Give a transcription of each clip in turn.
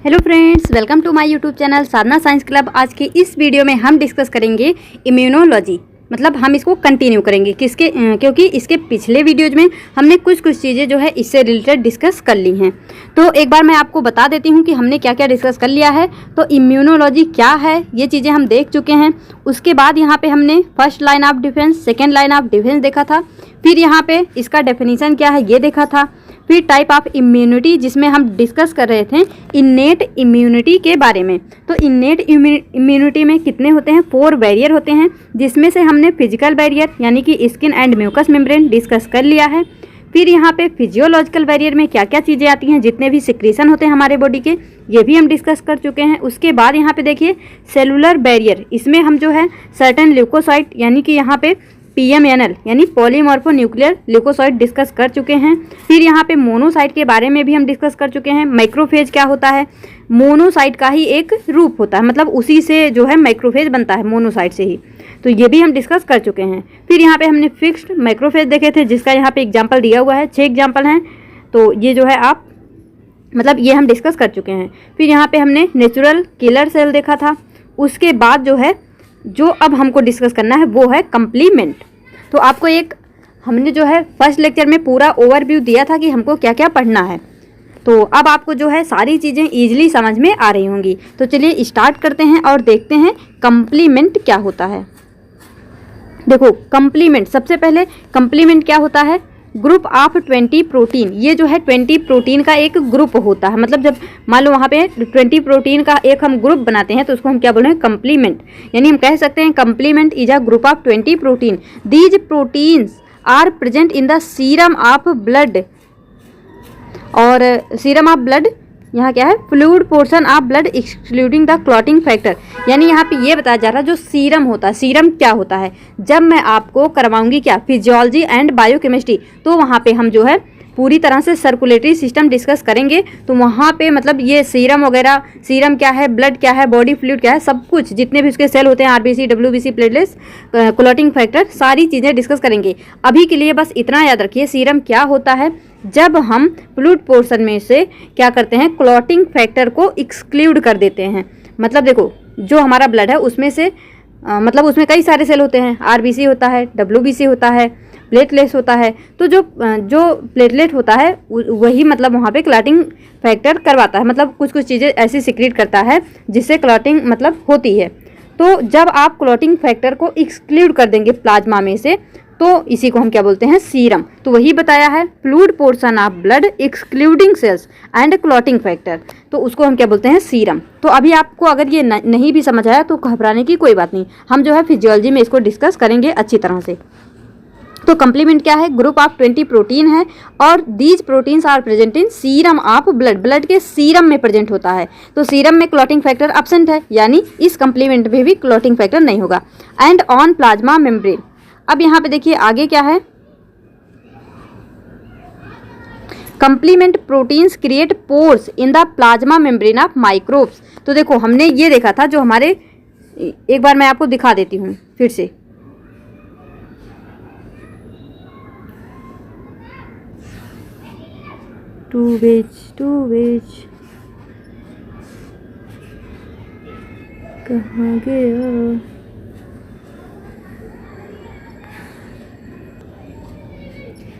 Hello friends, welcome to my YouTube channel Sadhana science club. आज के इस वीडियो में हम डिस्कस करेंगे इम्यूनोलॉजी। मतलब हम इसको कंटिन्यू करेंगे क्योंकि इसके पिछले वीडियोज में हमने कुछ चीज़ें जो है इससे रिलेटेड डिस्कस कर ली हैं। तो एक बार मैं आपको बता देती हूँ कि हमने क्या क्या डिस्कस कर लिया है। तो इम्यूनोलॉजी क्या है ये चीज़ें हम देख चुके हैं। उसके बाद यहाँ पे हमने first line of defence, second line of defence देखा था। फिर यहाँ पे इसका डेफिनेशन क्या है ये देखा था। फिर टाइप ऑफ इम्यूनिटी जिसमें हम डिस्कस कर रहे थे इन्नेट इम्यूनिटी के बारे में। तो इन्नेट इम्यूनिटी में कितने होते हैं? 4 बैरियर होते हैं, जिसमें से हमने फिजिकल बैरियर यानी कि skin and mucous membrane discuss कर लिया है। फिर यहाँ पे फिजियोलॉजिकल बैरियर में क्या क्या चीज़ें आती हैं, जितने भी सिक्रीशन होते हैं हमारे बॉडी के, ये भी हम डिस्कस कर चुके हैं। उसके बाद यहाँ पे देखिए सेलुलर बैरियर, इसमें हम जो है सर्टेन ल्यूकोसाइट यानी कि यहाँ पे PMNL यानी पॉलीमॉर्फो न्यूक्लियर ल्यूकोसाइट डिस्कस कर चुके हैं। फिर यहाँ पे मोनोसाइट के बारे में भी हम डिस्कस कर चुके हैं। माइक्रोफेज क्या होता है? मोनोसाइट का ही एक रूप होता है, मतलब उसी से जो है माइक्रोफेज बनता है, मोनोसाइट से ही। तो ये भी हम डिस्कस कर चुके हैं। फिर यहाँ पे हमने फिक्स्ड माइक्रोफेज देखे थे, जिसका यहाँ पे एग्जाम्पल दिया हुआ है, 6 एग्जाम्पल हैं। तो ये जो है आप मतलब ये हम डिस्कस कर चुके हैं। फिर यहाँ पे हमने नेचुरल किलर सेल देखा था। उसके बाद जो है जो अब हमको डिस्कस करना है वो है कंप्लीमेंट। तो आपको एक हमने जो है फर्स्ट लेक्चर में पूरा ओवरव्यू दिया था कि हमको क्या क्या पढ़ना है। तो अब आपको जो है सारी चीज़ें ईजिली समझ में आ रही होंगी। तो चलिए स्टार्ट करते हैं और देखते हैं कंप्लीमेंट क्या होता है। देखो कंप्लीमेंट, सबसे पहले कंप्लीमेंट क्या होता है? Group of 20 protein. ये जो है 20 प्रोटीन का एक ग्रुप होता है। मतलब जब मान लो वहाँ पे 20 प्रोटीन का एक हम ग्रुप बनाते हैं तो उसको हम क्या बोल रहे हैं? कंप्लीमेंट। यानी हम कह सकते हैं complement is a group of 20 protein. These proteins are present in the serum of blood. और सीरम ऑफ ब्लड यहाँ क्या है? Fluid portion of blood excluding the clotting factor. यानी यहाँ पे ये बताया जा रहा है जो सीरम होता है। सीरम क्या होता है? जब मैं आपको करवाऊंगी क्या फिजियोलॉजी एंड बायोकेमिस्ट्री, तो वहाँ पे हम जो है पूरी तरह से सर्कुलेटरी सिस्टम डिस्कस करेंगे। तो वहाँ पे मतलब ये सीरम वगैरह, सीरम क्या है, ब्लड क्या है, बॉडी फ्लूइड क्या है, सब कुछ जितने भी उसके सेल होते हैं, RBC, WBC, platelets, clotting factor, सारी चीज़ें डिस्कस करेंगे। अभी के लिए बस इतना याद रखिए, सीरम क्या होता है? जब हम फ्लूइड पोर्शन में से क्या करते हैं? क्लॉटिंग फैक्टर को एक्सक्लूड कर देते हैं। मतलब देखो जो हमारा ब्लड है उसमें से मतलब उसमें कई सारे सेल होते हैं, RBC होता है, WBC होता है, प्लेटलेट्स होता है। तो जो प्लेटलेट होता है वही मतलब वहाँ पे क्लॉटिंग फैक्टर करवाता है। मतलब कुछ चीज़ें ऐसी सिक्रीट करता है जिससे क्लॉटिंग मतलब होती है। तो जब आप क्लॉटिंग फैक्टर को एक्सक्लूड कर देंगे प्लाज्मा में से, तो इसी को हम क्या बोलते हैं? सीरम। तो वही बताया है, fluid portion of blood excluding cells and clotting factor, तो उसको हम क्या बोलते हैं? सीरम। तो अभी आपको अगर ये नहीं भी समझ आया तो घबराने की कोई बात नहीं, हम जो है फिजियोलॉजी में इसको डिस्कस करेंगे अच्छी तरह से। तो कंप्लीमेंट क्या है? ग्रुप ऑफ 20 प्रोटीन है और these proteins are present in serum of blood. Blood के सीरम में प्रेजेंट होता है। तो सीरम में क्लॉटिंग फैक्टर एब्सेंट है, यानी इस कंप्लीमेंट में भी क्लॉटिंग फैक्टर नहीं होगा। And on plasma membrane. अब यहाँ पे देखिए आगे क्या है? Complement proteins create pores in the plasma membrane of microbes. तो देखो हमने ये देखा था, जो हमारे, एक बार मैं आपको दिखा देती हूँ फिर से। टू वेज कहाँ गया?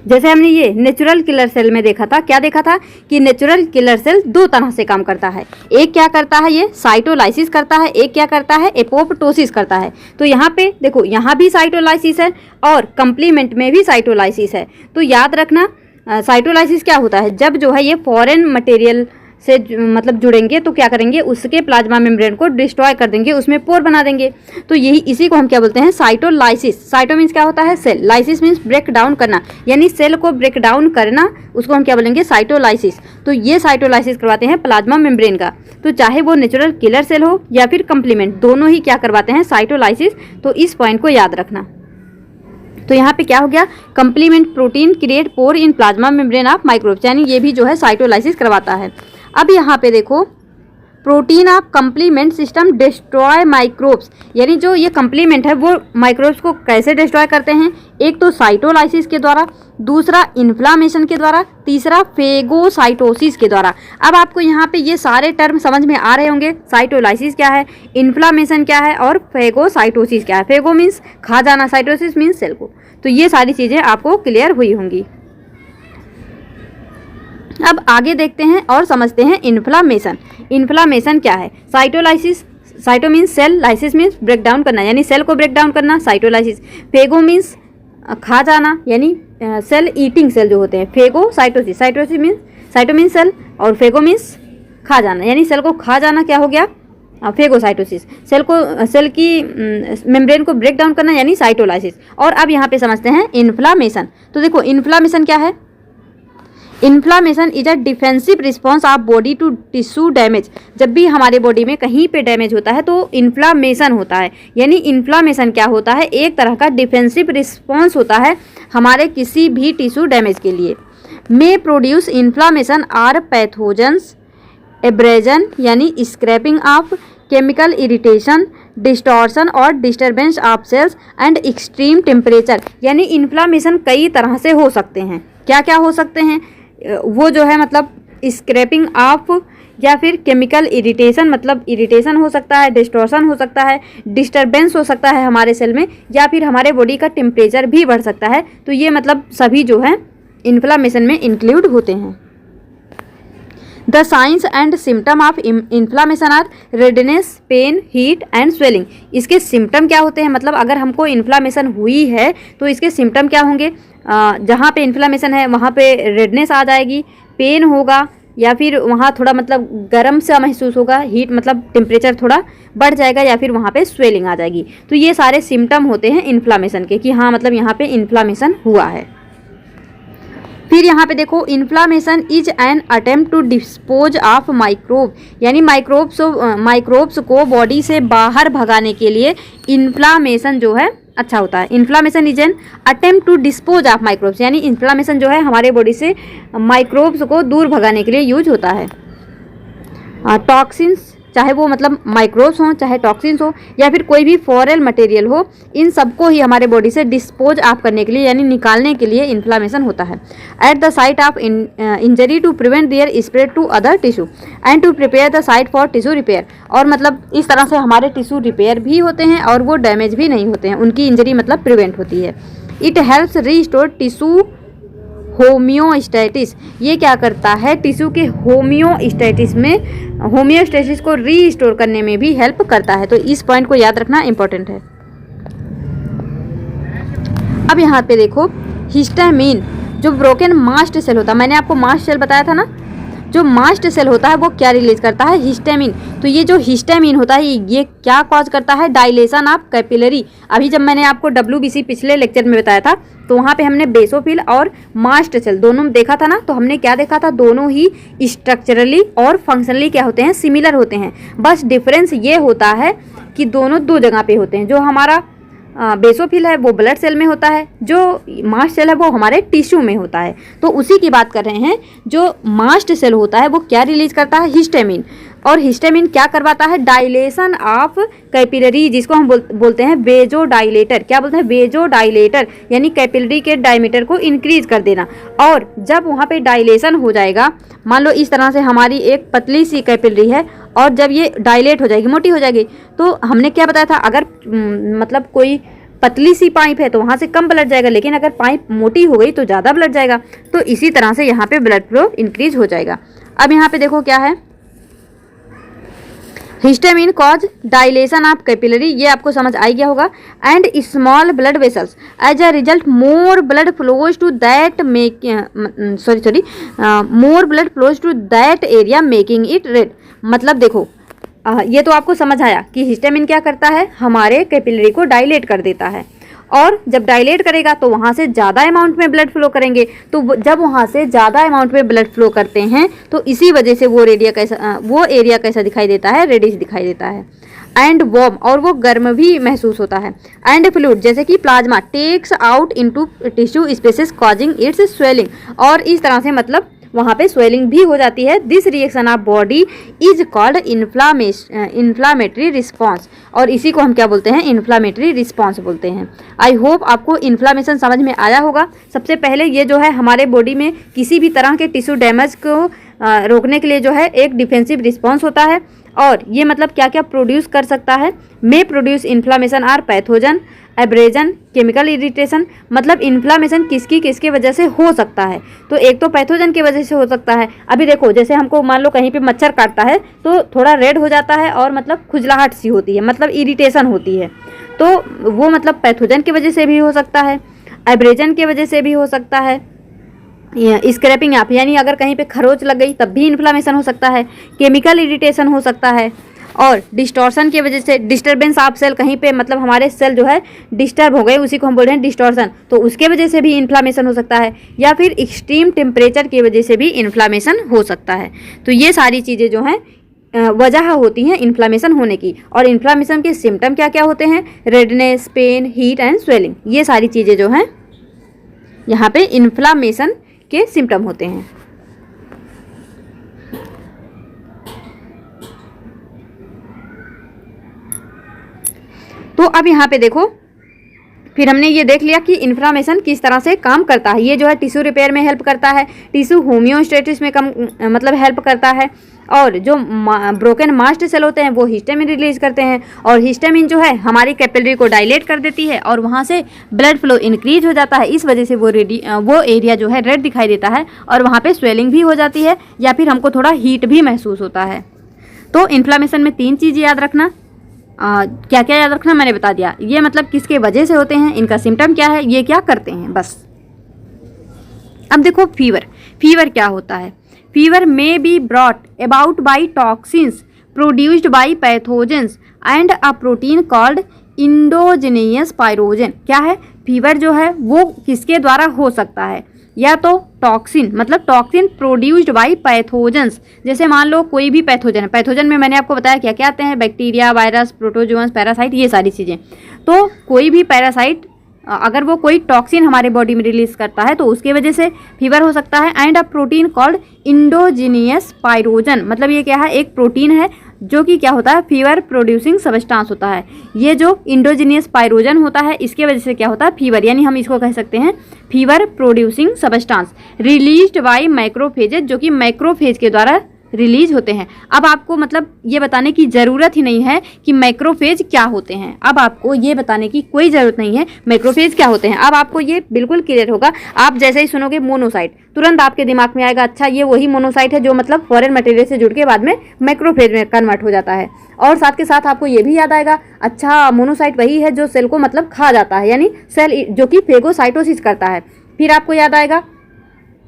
जैसे हमने ये नेचुरल किलर सेल में देखा था, क्या देखा था कि नेचुरल किलर सेल 2 तरह से काम करता है। एक क्या करता है? ये साइटोलाइसिस करता है। एक क्या करता है? एपोप्टोसिस करता है। तो यहाँ पे देखो यहाँ भी साइटोलाइसिस है और कंप्लीमेंट में भी साइटोलाइसिस है। तो याद रखना साइटोलाइसिस क्या होता है? जब जो है ये फॉरेन मटेरियल से मतलब जुड़ेंगे तो क्या करेंगे? उसके प्लाज्मा मेम्ब्रेन को डिस्ट्रॉय कर देंगे, उसमें पोर बना देंगे। तो यही इसी को हम क्या बोलते हैं? साइटोलाइसिस। साइटो मीन्स क्या होता है? Cell. Lysis means break down करना, यानी सेल को ब्रेक डाउन करना, उसको हम क्या बोलेंगे? साइटोलाइसिस। तो ये साइटोलाइसिस करवाते हैं प्लाज्मा मेम्ब्रेन का। तो चाहे वो नेचुरल किलर सेल हो या फिर कंप्लीमेंट, दोनों ही क्या करवाते हैं? साइटोलाइसिस। तो इस पॉइंट को याद रखना। तो यहाँ पे क्या हो गया? Complement protein create pore in plasma membrane of microbes, यानी ये भी जो है साइटोलाइसिस करवाता है। अब यहाँ पे देखो protein of complement system destroy microbes, यानी जो ये कंप्लीमेंट है वो माइक्रोब्स को कैसे डिस्ट्रॉय करते हैं, एक तो साइटोलाइसिस के द्वारा, दूसरा इन्फ्लामेशन के द्वारा, तीसरा फेगोसाइटोसिस के द्वारा। अब आपको यहाँ पे ये सारे टर्म समझ में आ रहे होंगे, साइटोलाइसिस क्या है, इन्फ्लामेशन क्या है और फेगोसाइटोसिस क्या है। फेगो मीन्स खा जाना, साइटोसिस मीन्स सेल को। तो ये सारी चीज़ें आपको क्लियर हुई होंगी। अब आगे देखते हैं और समझते हैं इन्फ्लामेशन। इन्फ्लामेशन क्या है? Cytolysis, cyto means cell, lysis means break down करना यानी सेल को ब्रेक डाउन करना, साइटोलाइसिस। फेगो मीन्स खा जाना यानी सेल ईटिंग सेल जो होते हैं, phagocytosis. Cytosis means, cyto means cell और फेगो मीन्स खा जाना यानी सेल को खा जाना क्या हो गया, फेगोसाइटोसिस। सेल की मेम्ब्रेन को ब्रेक डाउन करना यानी साइटोलाइसिस। और अब यहाँ पे समझते हैं इन्फ्लामेशन। तो देखो इन्फ्लामेशन क्या है? Inflammation is a defensive response of body to tissue damage. जब भी हमारे बॉडी में कहीं पे डैमेज होता है तो इन्फ्लामेशन होता है, यानी इन्फ्लामेशन क्या होता है, एक तरह का डिफेंसिव रिस्पॉन्स होता है हमारे किसी भी टिश्यू डैमेज के लिए। May produce inflammation are pathogens, abrasion यानी scraping off, chemical irritation, distortion और disturbance of cells and extreme temperature. यानी इन्फ्लामेशन कई तरह से हो सकते हैं। क्या क्या हो सकते हैं वो जो है, मतलब स्क्रैपिंग ऑफ या फिर केमिकल इरिटेशन, मतलब इरिटेशन हो सकता है, डिस्टॉर्शन हो सकता है, डिस्टर्बेंस हो सकता है हमारे सेल में, या फिर हमारे बॉडी का टेम्परेचर भी बढ़ सकता है। तो ये मतलब सभी जो है इन्फ्लामेशन में इंक्लूड होते हैं। The signs and symptom of inflammation are redness, pain, heat and swelling. इसके सिम्टम क्या होते हैं, मतलब अगर हमको इन्फ्लामेशन हुई है तो इसके सिम्टम क्या होंगे? जहाँ पे इन्फ्लामेशन है वहाँ पे रेडनेस आ जाएगी, पेन होगा, या फिर वहाँ थोड़ा मतलब गर्म सा महसूस होगा, हीट मतलब टेम्परेचर थोड़ा बढ़ जाएगा, या फिर वहाँ पे स्वेलिंग आ जाएगी। तो ये सारे सिम्टम होते हैं इन्फ्लामेशन के कि हाँ मतलब यहाँ पे इन्फ्लामेशन हुआ है। फिर यहाँ पे देखो inflammation is an attempt to dispose of microbe, यानी माइक्रोब्स को बॉडी से बाहर भगाने के लिए इन्फ्लामेशन जो है अच्छा होता है। Inflammation is an attempt to dispose of microbes, यानी इन्फ्लामेशन जो है हमारे बॉडी से माइक्रोब्स को दूर भगाने के लिए यूज होता है। टॉक्सिन्स, चाहे वो मतलब माइक्रोब्स हों, चाहे टॉक्सिन्स हो, या फिर कोई भी फॉरेन मटेरियल हो, इन सबको ही हमारे बॉडी से डिस्पोज ऑफ करने के लिए यानी निकालने के लिए इन्फ्लामेशन होता है। At the site of injury to prevent their spread to other tissue and to prepare the site for tissue repair. और मतलब इस तरह से हमारे टिश्यू रिपेयर भी होते हैं और वो डैमेज भी नहीं होते हैं, उनकी इंजरी मतलब प्रिवेंट होती है। It helps restore tissue homeostasis. ये क्या करता है, टिश्यू के होम्योस्टैटिस को रीस्टोर करने में भी हेल्प करता है। तो इस पॉइंट को याद रखना इंपॉर्टेंट है। अब यहाँ पे देखो हिस्टामिन, जो ब्रोकन मास्ट सेल होता है, मैंने आपको मास्ट सेल बताया था ना, जो मास्ट सेल होता है वो क्या रिलीज करता है, हिस्टामिन। तो ये जो हिस्टामिन होता है ये क्या कॉज करता है, डायलेशन ऑफ कैपिलरी। अभी जब मैंने आपको WBC पिछले लेक्चर में बताया था तो वहाँ पे हमने बेसोफिल और मास्ट सेल दोनों देखा था ना, तो हमने क्या देखा था, दोनों ही स्ट्रक्चरली और फंक्शनली क्या होते हैं, सिमिलर होते हैं। बस डिफरेंस ये होता है कि दोनों दो जगह पे होते हैं। जो हमारा बेसोफिल है वो ब्लड सेल में होता है, जो मास्ट सेल है वो हमारे टिश्यू में होता है। तो उसी की बात कर रहे हैं। जो मास्ट सेल होता है वो क्या रिलीज करता है, हिस्टामिन। और हिस्टामिन क्या करवाता है, डायलेशन ऑफ कैपिलरी, जिसको हम बोलते हैं वेजो डायलेटर। क्या बोलते हैं, वेजो डायलेटर, यानी कैपिलरी के डायमीटर को इंक्रीज कर देना। और जब वहाँ पे डायलेशन हो जाएगा, मान लो इस तरह से हमारी एक पतली सी कैपिलरी है और जब ये डायलेट हो जाएगी, मोटी हो जाएगी, तो हमने क्या बताया था, अगर मतलब कोई पतली सी पाइप है तो वहाँ से कम ब्लड जाएगा, लेकिन अगर पाइप मोटी हो गई तो ज़्यादा ब्लड जाएगा। तो इसी तरह से यहाँ पे ब्लड फ्लो इंक्रीज हो जाएगा। अब यहाँ पे देखो क्या है, histamine cause dilation of capillary, ये आपको समझ आ गया होगा। And small blood vessels, as a result more blood flows to that more blood flows to that area making it red. मतलब देखो ये तो आपको समझ आया कि हिस्टामिन क्या करता है, हमारे कैपिलरी को डायलेट कर देता है। और जब डायलेट करेगा तो वहाँ से ज़्यादा अमाउंट में ब्लड फ्लो करेंगे। तो जब वहाँ से ज़्यादा अमाउंट में ब्लड फ्लो करते हैं तो इसी वजह से वो एरिया कैसा दिखाई देता है, रेडिश दिखाई देता है। एंड वार्म, और वो गर्म भी महसूस होता है। एंड फ्लूइड, जैसे कि plasma takes out into tissue spaces causing its swelling. और इस तरह से मतलब वहाँ पे स्वेलिंग भी हो जाती है। This reaction of body is called inflammatory response, और इसी को हम क्या बोलते हैं, इन्फ्लामेटरी रिस्पॉन्स बोलते हैं। आई होप आपको इन्फ्लामेशन समझ में आया होगा। सबसे पहले ये जो है हमारे बॉडी में किसी भी तरह के टिश्यू डैमेज को रोकने के लिए जो है एक डिफेंसिव रिस्पॉन्स होता है, और ये मतलब क्या क्या प्रोड्यूस कर सकता है, may produce inflammation are pathogen, abrasion, chemical irritation. मतलब इन्फ्लामेशन किसकी वजह से हो सकता है, तो एक तो पैथोजन की वजह से हो सकता है। अभी देखो जैसे हमको मान लो कहीं पे मच्छर काटता है तो थोड़ा रेड हो जाता है और मतलब खुजलाहट सी होती है, मतलब इरिटेशन होती है, तो वो मतलब पैथोजन की वजह से भी हो सकता है, एब्रेजन की वजह से भी हो सकता है, स्क्रैपिंग आप यानी अगर कहीं पे खरोच लग गई तब भी इन्फ्लामेशन हो सकता है, केमिकल इरिटेशन हो सकता है, और डिस्टॉर्शन की वजह से डिस्टर्बेंस ऑफ सेल, कहीं पे मतलब हमारे सेल जो है डिस्टर्ब हो गए, उसी को हम बोल रहे हैं डिस्टॉर्शन, तो उसके वजह से भी इन्फ्लामेशन हो सकता है, या फिर एक्सट्रीम टेम्परेचर की वजह से भी इन्फ्लामेशन हो सकता है। तो ये सारी चीज़ें जो हैं वजह होती हैं इन्फ्लामेशन होने की। और इन्फ्लामेशन के सिम्टम क्या क्या होते हैं, redness, pain, heat and swelling, ये सारी चीज़ें जो हैं यहाँ पे इन्फ्लामेशन के सिम्टम होते हैं। तो अब यहाँ पे देखो, फिर हमने ये देख लिया कि इन्फ्लामेशन किस तरह से काम करता है। ये जो है टिश्यू रिपेयर में हेल्प करता है, टिश्यू होम्योस्टेसिस में कम मतलब हेल्प करता है, और जो ब्रोकन मास्ट सेल होते हैं वो हिस्टामिन रिलीज करते हैं, और हिस्टामिन जो है हमारी कैपिलरी को डायलेट कर देती है और वहाँ से ब्लड फ्लो इंक्रीज हो जाता है। इस वजह से वो एरिया जो है रेड दिखाई देता है, और वहाँ पे स्वेलिंग भी हो जाती है, या फिर हमको थोड़ा हीट भी महसूस होता है। तो इन्फ्लामेशन में 3 चीज़ याद रखना। क्या क्या याद रखना मैंने बता दिया। ये मतलब किसके वजह से होते हैं, इनका सिम्टम क्या है, ये क्या करते हैं, बस। अब देखो फीवर क्या होता है। Fever may be brought about by toxins produced by pathogens and a protein called endogenous pyrogen. क्या है, फीवर जो है वो किसके द्वारा हो सकता है, या तो टॉक्सिन, मतलब टॉक्सिन प्रोड्यूस्ड बाई पैथोजेंस। जैसे मान लो कोई भी पैथोजन है, पैथोजन में मैंने आपको बताया क्या क्या आते हैं, बैक्टीरिया, वायरस, प्रोटोजोअन्स, पैरासाइट, ये सारी चीज़ें। तो कोई भी पैरासाइट अगर वो कोई टॉक्सिन हमारे बॉडी में रिलीज करता है तो उसकी वजह से फीवर हो सकता है। And a protein called endogenous pyrogen, मतलब ये क्या है, एक प्रोटीन है जो कि क्या होता है, फीवर प्रोड्यूसिंग सबस्टांस होता है। ये जो इंडोजीनियस पाइरोजन होता है इसके वजह से क्या होता है, फीवर, यानी हम इसको कह सकते हैं fever producing substance released by macrophages, जो कि मैक्रोफेज के द्वारा रिलीज होते हैं। अब आपको मतलब ये बताने की ज़रूरत ही नहीं है कि मैक्रोफेज क्या होते हैं, अब आपको ये बताने की कोई ज़रूरत नहीं है मैक्रोफेज क्या होते हैं। अब आपको ये बिल्कुल क्लियर होगा। आप जैसे ही सुनोगे मोनोसाइट, तुरंत आपके दिमाग में आएगा अच्छा ये वही मोनोसाइट है जो मतलब फॉरेन मटेरियल से जुड़ के बाद में मैक्रोफेज में कन्वर्ट हो जाता है। और साथ के साथ आपको ये भी याद आएगा अच्छा मोनोसाइट वही है जो सेल को मतलब खा जाता है, यानी सेल जो कि फेगोसाइटोसिस करता है। फिर आपको याद आएगा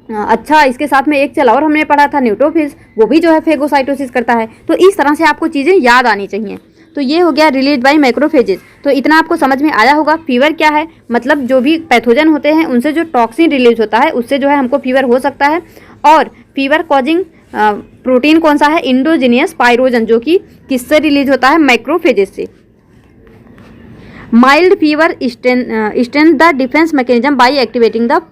अच्छा इसके साथ में एक चल और हमने पढ़ा था न्यूट्रोफिल्स, वो भी जो है फेगोसाइटोसिस करता है। तो इस तरह से आपको चीज़ें याद आनी चाहिए। तो ये हो गया रिलीज बाय मैक्रोफेजेस। तो इतना आपको समझ में आया होगा। फीवर क्या है, मतलब जो भी पैथोजन होते हैं उनसे जो टॉक्सिन रिलीज होता है उससे जो है हमको फीवर हो सकता है। और फीवर कॉजिंग प्रोटीन कौन सा है, इंडोजीनियस पाइरोजन, जो कि किससे रिलीज होता है, मैक्रोफेजेस से। Mild fever strength the defence mechanism bye activating the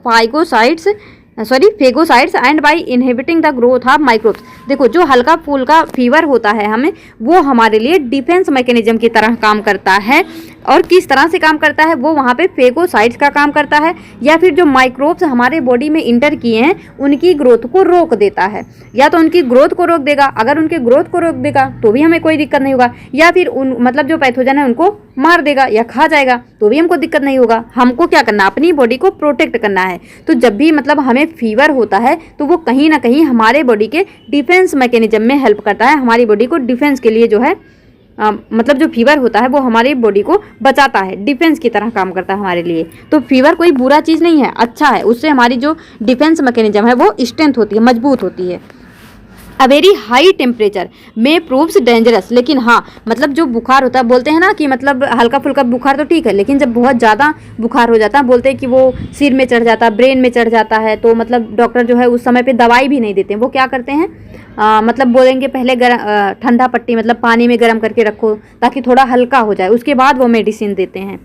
phagocytes and by inhibiting the growth of microbes. देखो जो हल्का फुल्का फीवर होता है हमें, वो हमारे लिए डिफेंस मैकेनिज्म की तरह काम करता है। और किस तरह से काम करता है, वो वहाँ पे फेगोसाइट्स का काम करता है, या फिर जो माइक्रोब्स हमारे बॉडी में इंटर किए हैं उनकी ग्रोथ को रोक देता है। या तो उनकी ग्रोथ को रोक देगा, अगर उनकी ग्रोथ को रोक देगा तो भी हमें कोई दिक्कत नहीं होगा, या फिर उन मतलब जो पैथोजन है उनको मार देगा या खा जाएगा तो भी हमको दिक्कत नहीं होगा। हमको क्या करना, अपनी बॉडी को प्रोटेक्ट करना है। तो जब भी मतलब हमें फीवर होता है तो वो कहीं ना कहीं हमारे बॉडी के डिफेंस मैकेनिज्म में हेल्प करता है। हमारी बॉडी को डिफेंस के लिए जो है मतलब जो फीवर होता है वो हमारी बॉडी को बचाता है, डिफेंस की तरह काम करता है हमारे लिए। तो फीवर कोई बुरा चीज़ नहीं है, अच्छा है, उससे हमारी जो डिफेंस मैकेनिज्म है वो स्ट्रेंथ होती है, मजबूत होती है। अ वेरी हाई टेम्परेचर में प्रूव्स डेंजरस, लेकिन हाँ मतलब जो बुखार होता है, बोलते हैं ना कि मतलब हल्का फुल्का बुखार तो ठीक है, लेकिन जब बहुत ज़्यादा बुखार हो जाता है, बोलते हैं कि वो सिर में चढ़ जाता है, ब्रेन में चढ़ जाता है, तो मतलब डॉक्टर जो है उस समय पे दवाई भी नहीं देते हैं। वो क्या करते हैं मतलब बोलेंगे पहले ठंडा पट्टी मतलब पानी में गर्म करके रखो ताकि थोड़ा हल्का हो जाए, उसके बाद वो मेडिसिन देते हैं।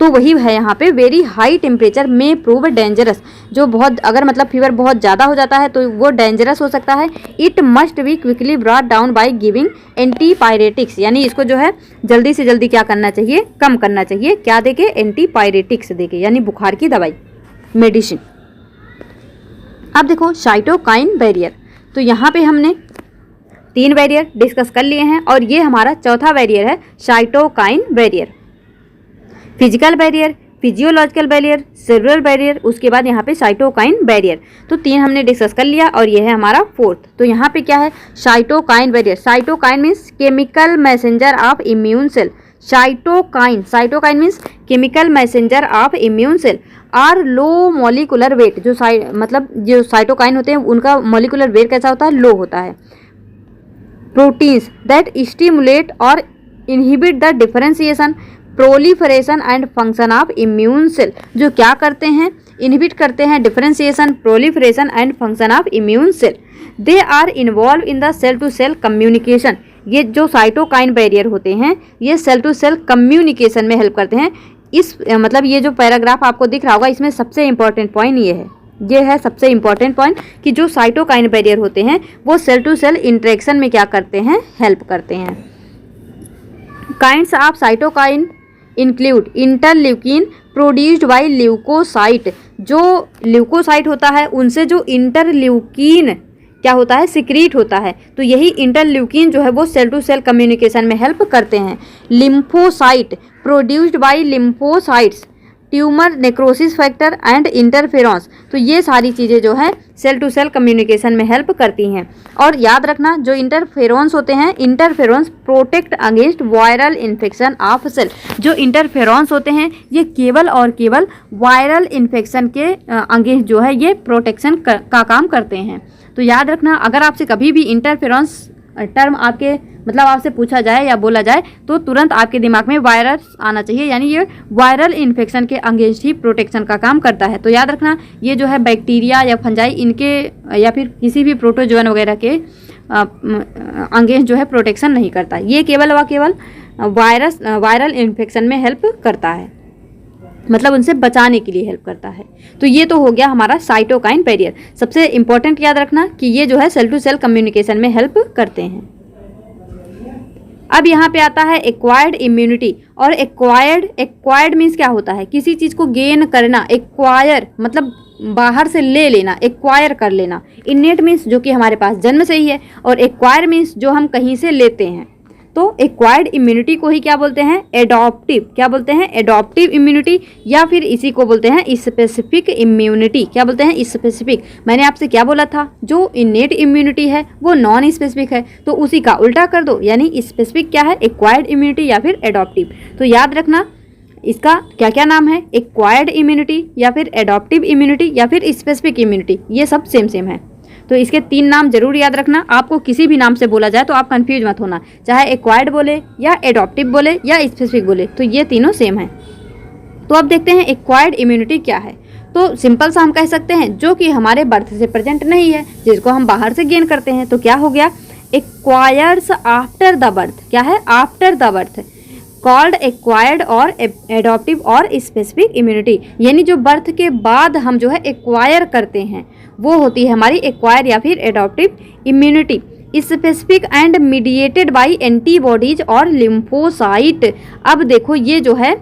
तो वही है यहाँ पे वेरी हाई टेम्परेचर में प्रूव डेंजरस, जो बहुत अगर मतलब फीवर बहुत ज़्यादा हो जाता है तो वो डेंजरस हो सकता है। It must be quickly brought down by giving antipyretics, यानी इसको जो है जल्दी से जल्दी क्या करना चाहिए, कम करना चाहिए, क्या देके, एंटीपायरेटिक्स देके, यानी बुखार की दवाई, मेडिसिन। अब देखो साइटोकाइन बैरियर, तो यहाँ पे हमने 3 बैरियर डिस्कस कर लिए हैं और ये हमारा चौथा बैरियर है cytokine barrier. Physical barrier, physiological barrier, cerebral barrier, उसके बाद यहाँ पे साइटोकाइन बैरियर। तो 3 हमने डिस्कस कर लिया और ये है हमारा 4th। तो यहाँ पे क्या है, cytokine barrier. Cytokine means chemical messenger of immune cell. Cytokine, cytokine means chemical messenger of immune cell are low molecular weight. जो मतलब जो साइटोकाइन होते हैं उनका मॉलिकुलर वेट कैसा होता है, लो होता है। प्रोटीन्स दैट स्टिमुलेट और inhibit the differentiation, proliferation and function of immune cell, जो क्या करते हैं, इनहिबिट करते हैं differentiation, proliferation and function of immune cell. They are involve in the cell to cell communication. ये जो साइटोकाइन बैरियर होते हैं ये सेल टू सेल कम्युनिकेशन में हेल्प करते हैं। इस मतलब ये जो पैराग्राफ आपको दिख रहा होगा इसमें सबसे इंपॉर्टेंट पॉइंट ये है सबसे इंपॉर्टेंट पॉइंट कि जो साइटोकाइन बैरियर होते हैं वो सेल टू सेल इंटरेक्शन में क्या करते हैं, हेल्प करते हैं। Kinds of cytokine include interleukin produced by leukocyte. जो ल्यूकोसाइट होता है उनसे जो इंटरल्यूकिन क्या होता है, सिक्रीट होता है, तो यही इंटरल्यूकिन जो है वो सेल टू सेल कम्युनिकेशन में हेल्प करते हैं। Lymphocyte produced by lymphocytes, tumour necrosis factor and interferons, तो ये सारी चीज़ें जो है सेल टू सेल कम्युनिकेशन में हेल्प करती हैं। और याद रखना जो इंटरफेरॉन्स होते हैं, interferons protect against viral infection of cell. जो इंटरफेरॉन्स होते हैं ये केवल और केवल वायरल इन्फेक्शन के अगेंस्ट जो है ये प्रोटेक्शन का काम करते हैं। तो याद रखना अगर आपसे कभी भी इंटरफेरॉन्स टर्म आपके मतलब आपसे पूछा जाए या बोला जाए तो तुरंत आपके दिमाग में वायरस आना चाहिए, यानी ये वायरल इन्फेक्शन के अगेंस्ट ही प्रोटेक्शन का काम करता है। तो याद रखना ये जो है बैक्टीरिया या फंजाई इनके या फिर किसी भी प्रोटोजोअन वगैरह के अगेंस्ट जो है प्रोटेक्शन नहीं करता, ये केवल व केवल वायरल इन्फेक्शन में हेल्प करता है, मतलब उनसे बचाने के लिए हेल्प करता है। तो ये तो हो गया हमारा साइटोकाइन बैरियर। सबसे इंपॉर्टेंट याद रखना कि ये जो है सेल टू सेल कम्युनिकेशन में हेल्प करते हैं। अब यहाँ पे आता है एक्वायर्ड इम्यूनिटी। और एक्वायर्ड मीन्स क्या होता है, किसी चीज़ को गेन करना। एक्वायर मतलब बाहर से ले लेना, एक्वायर कर लेना। इनेट मीन्स जो कि हमारे पास जन्म से ही है, और एक्वायर मीन्स जो हम कहीं से लेते हैं। तो एक्वायर्ड इम्यूनिटी को ही क्या बोलते हैं, एडॉप्टिव। क्या बोलते हैं, एडॉप्टिव इम्यूनिटी, या फिर इसी को बोलते हैं स्पेसिफिक इम्यूनिटी। क्या बोलते हैं, स्पेसिफिक। मैंने आपसे क्या बोला था, जो इनेट इम्यूनिटी है वो नॉन स्पेसिफिक है, तो उसी का उल्टा कर दो, यानी स्पेसिफिक क्या है, एक्वायर्ड इम्यूनिटी या फिर एडॉप्टिव। तो याद रखना इसका क्या क्या नाम है, एक्वायर्ड इम्यूनिटी या फिर एडॉप्टिव इम्यूनिटी या फिर स्पेसिफिक इम्यूनिटी, ये सब सेम है। तो इसके 3 नाम जरूर याद रखना। आपको किसी भी नाम से बोला जाए तो आप कंफ्यूज मत होना, चाहे एक्वायर्ड बोले या एडॉप्टिव बोले या स्पेसिफिक बोले, तो ये तीनों सेम है। तो अब देखते हैं एक्वायर्ड इम्यूनिटी क्या है। तो सिंपल सा हम कह सकते हैं जो कि हमारे बर्थ से प्रेजेंट नहीं है, जिसको हम बाहर से गेन करते हैं। तो क्या हो गया, एक्वायर्स आफ्टर द बर्थ। क्या है, after the birth, called acquired और एडॉप्टिव और स्पेसिफिक इम्यूनिटी। यानी जो बर्थ के बाद हम जो है एक्वायर करते हैं वो होती है हमारी एक्वायर या फिर adaptive immunity. Specific and mediated by antibodies और लिम्फोसाइट। अब देखो ये जो है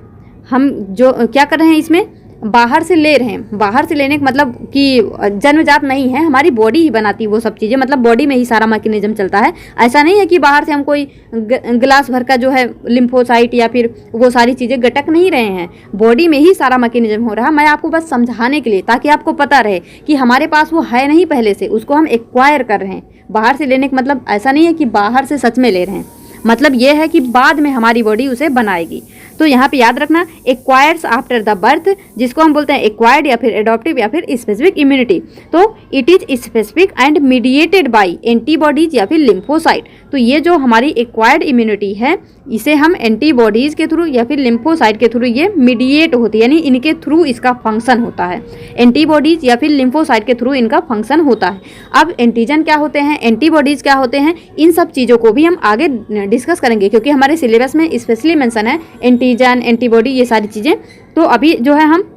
हम जो क्या कर रहे हैं, इसमें बाहर से ले रहे हैं। बाहर से लेने का मतलब कि जन्मजात नहीं है, हमारी बॉडी ही बनाती है वो सब चीज़ें, मतलब बॉडी में ही सारा मैकेनिज्म चलता है। ऐसा नहीं है कि बाहर से हम कोई गिलास भर का जो है लिम्फोसाइट या फिर वो सारी चीज़ें गटक नहीं रहे हैं, बॉडी में ही सारा मैकेनिज्म हो रहा है। मैं आपको बस समझाने के लिए, ताकि आपको पता रहे कि हमारे पास वो है नहीं पहले से, उसको हम एक्वायर कर रहे हैं। बाहर से लेने का मतलब ऐसा नहीं है कि बाहर से सच में ले रहे हैं, मतलब ये है कि बाद में हमारी बॉडी उसे बनाएगी। तो यहाँ पे याद रखना एक्वायर्स आफ्टर द बर्थ, जिसको हम बोलते हैं एक्वायर्ड या फिर एडॉप्टिव या फिर स्पेसिफिक इम्यूनिटी। तो it is specific and mediated by antibodies या फिर लिम्फोसाइट। तो ये जो हमारी एक्वायर्ड इम्यूनिटी है इसे हम एंटीबॉडीज के थ्रू या फिर लिम्फोसाइट के थ्रू ये मीडिएट होती है, यानी इनके थ्रू इसका फंक्शन होता है। एंटीबॉडीज या फिर लिम्फोसाइट के थ्रू इनका फंक्शन होता है। अब एंटीजन क्या होते हैं, एंटीबॉडीज क्या होते हैं, इन सब चीज़ों को भी हम आगे डिस्कस करेंगे, क्योंकि हमारे सिलेबस में स्पेशली मेंशन है एंटीजन, एंटीबॉडी, ये सारी चीज़ें तो अभी जो है हम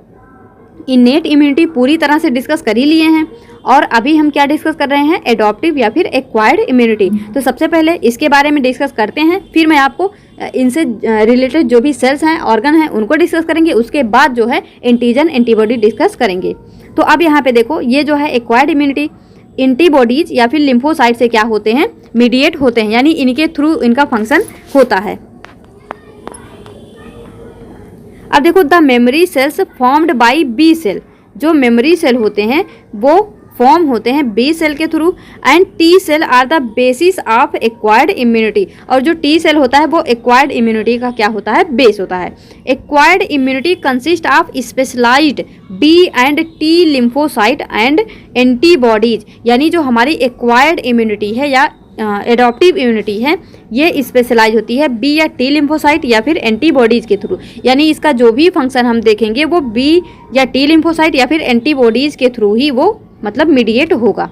इनेट इम्यूनिटी पूरी तरह से डिस्कस कर ही लिए हैं, और अभी हम क्या डिस्कस कर रहे हैं, एडॉप्टिव या फिर एक्वायर्ड इम्यूनिटी। तो सबसे पहले इसके बारे में डिस्कस करते हैं, फिर मैं आपको इनसे रिलेटेड जो भी सेल्स हैं, ऑर्गन हैं, उनको डिस्कस करेंगे। उसके बाद जो है एंटीजन एंटीबॉडी डिस्कस करेंगे। तो अब यहाँ पे देखो, ये जो है एक्वायर्ड इम्यूनिटी, एंटीबॉडीज या फिर लिम्फोसाइट से क्या होते हैं, मीडिएट होते हैं, यानी इनके थ्रू इनका फंक्शन होता है। अब देखो, the memory cells formed by B cell, जो मेमोरी सेल होते हैं वो फॉर्म होते हैं बी सेल के through, and T cell are the basis of acquired immunity, और जो टी सेल होता है वो एक्वायर्ड इम्यूनिटी का क्या होता है, बेस होता है। Acquired immunity consist of specialised B and T lymphocyte and antibodies, यानी जो हमारी एक्वायर्ड इम्यूनिटी है या एडॉप्टिव इम्यूनिटी है, ये स्पेशलाइज होती है बी या टी लिम्फोसाइट या फिर एंटीबॉडीज के थ्रू, यानी इसका जो भी फंक्शन हम देखेंगे वो बी या टी लिम्फोसाइट या फिर एंटीबॉडीज के थ्रू ही वो मतलब मीडिएट होगा।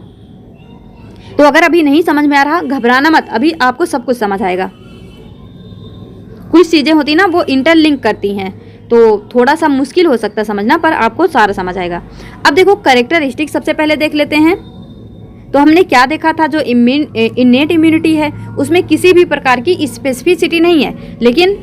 तो अगर अभी नहीं समझ में आ रहा, घबराना मत, अभी आपको सब कुछ समझ आएगा। कुछ चीज़ें होती ना वो इंटरलिंक करती हैं, तो थोड़ा सा मुश्किल हो सकता है समझना, पर आपको सारा समझ आएगा। अब देखो, कैरेक्टरिस्टिक सबसे पहले देख लेते हैं। तो हमने क्या देखा था, जो इनेट इम्यूनिटी है उसमें किसी भी प्रकार की स्पेसिफिसिटी नहीं है, लेकिन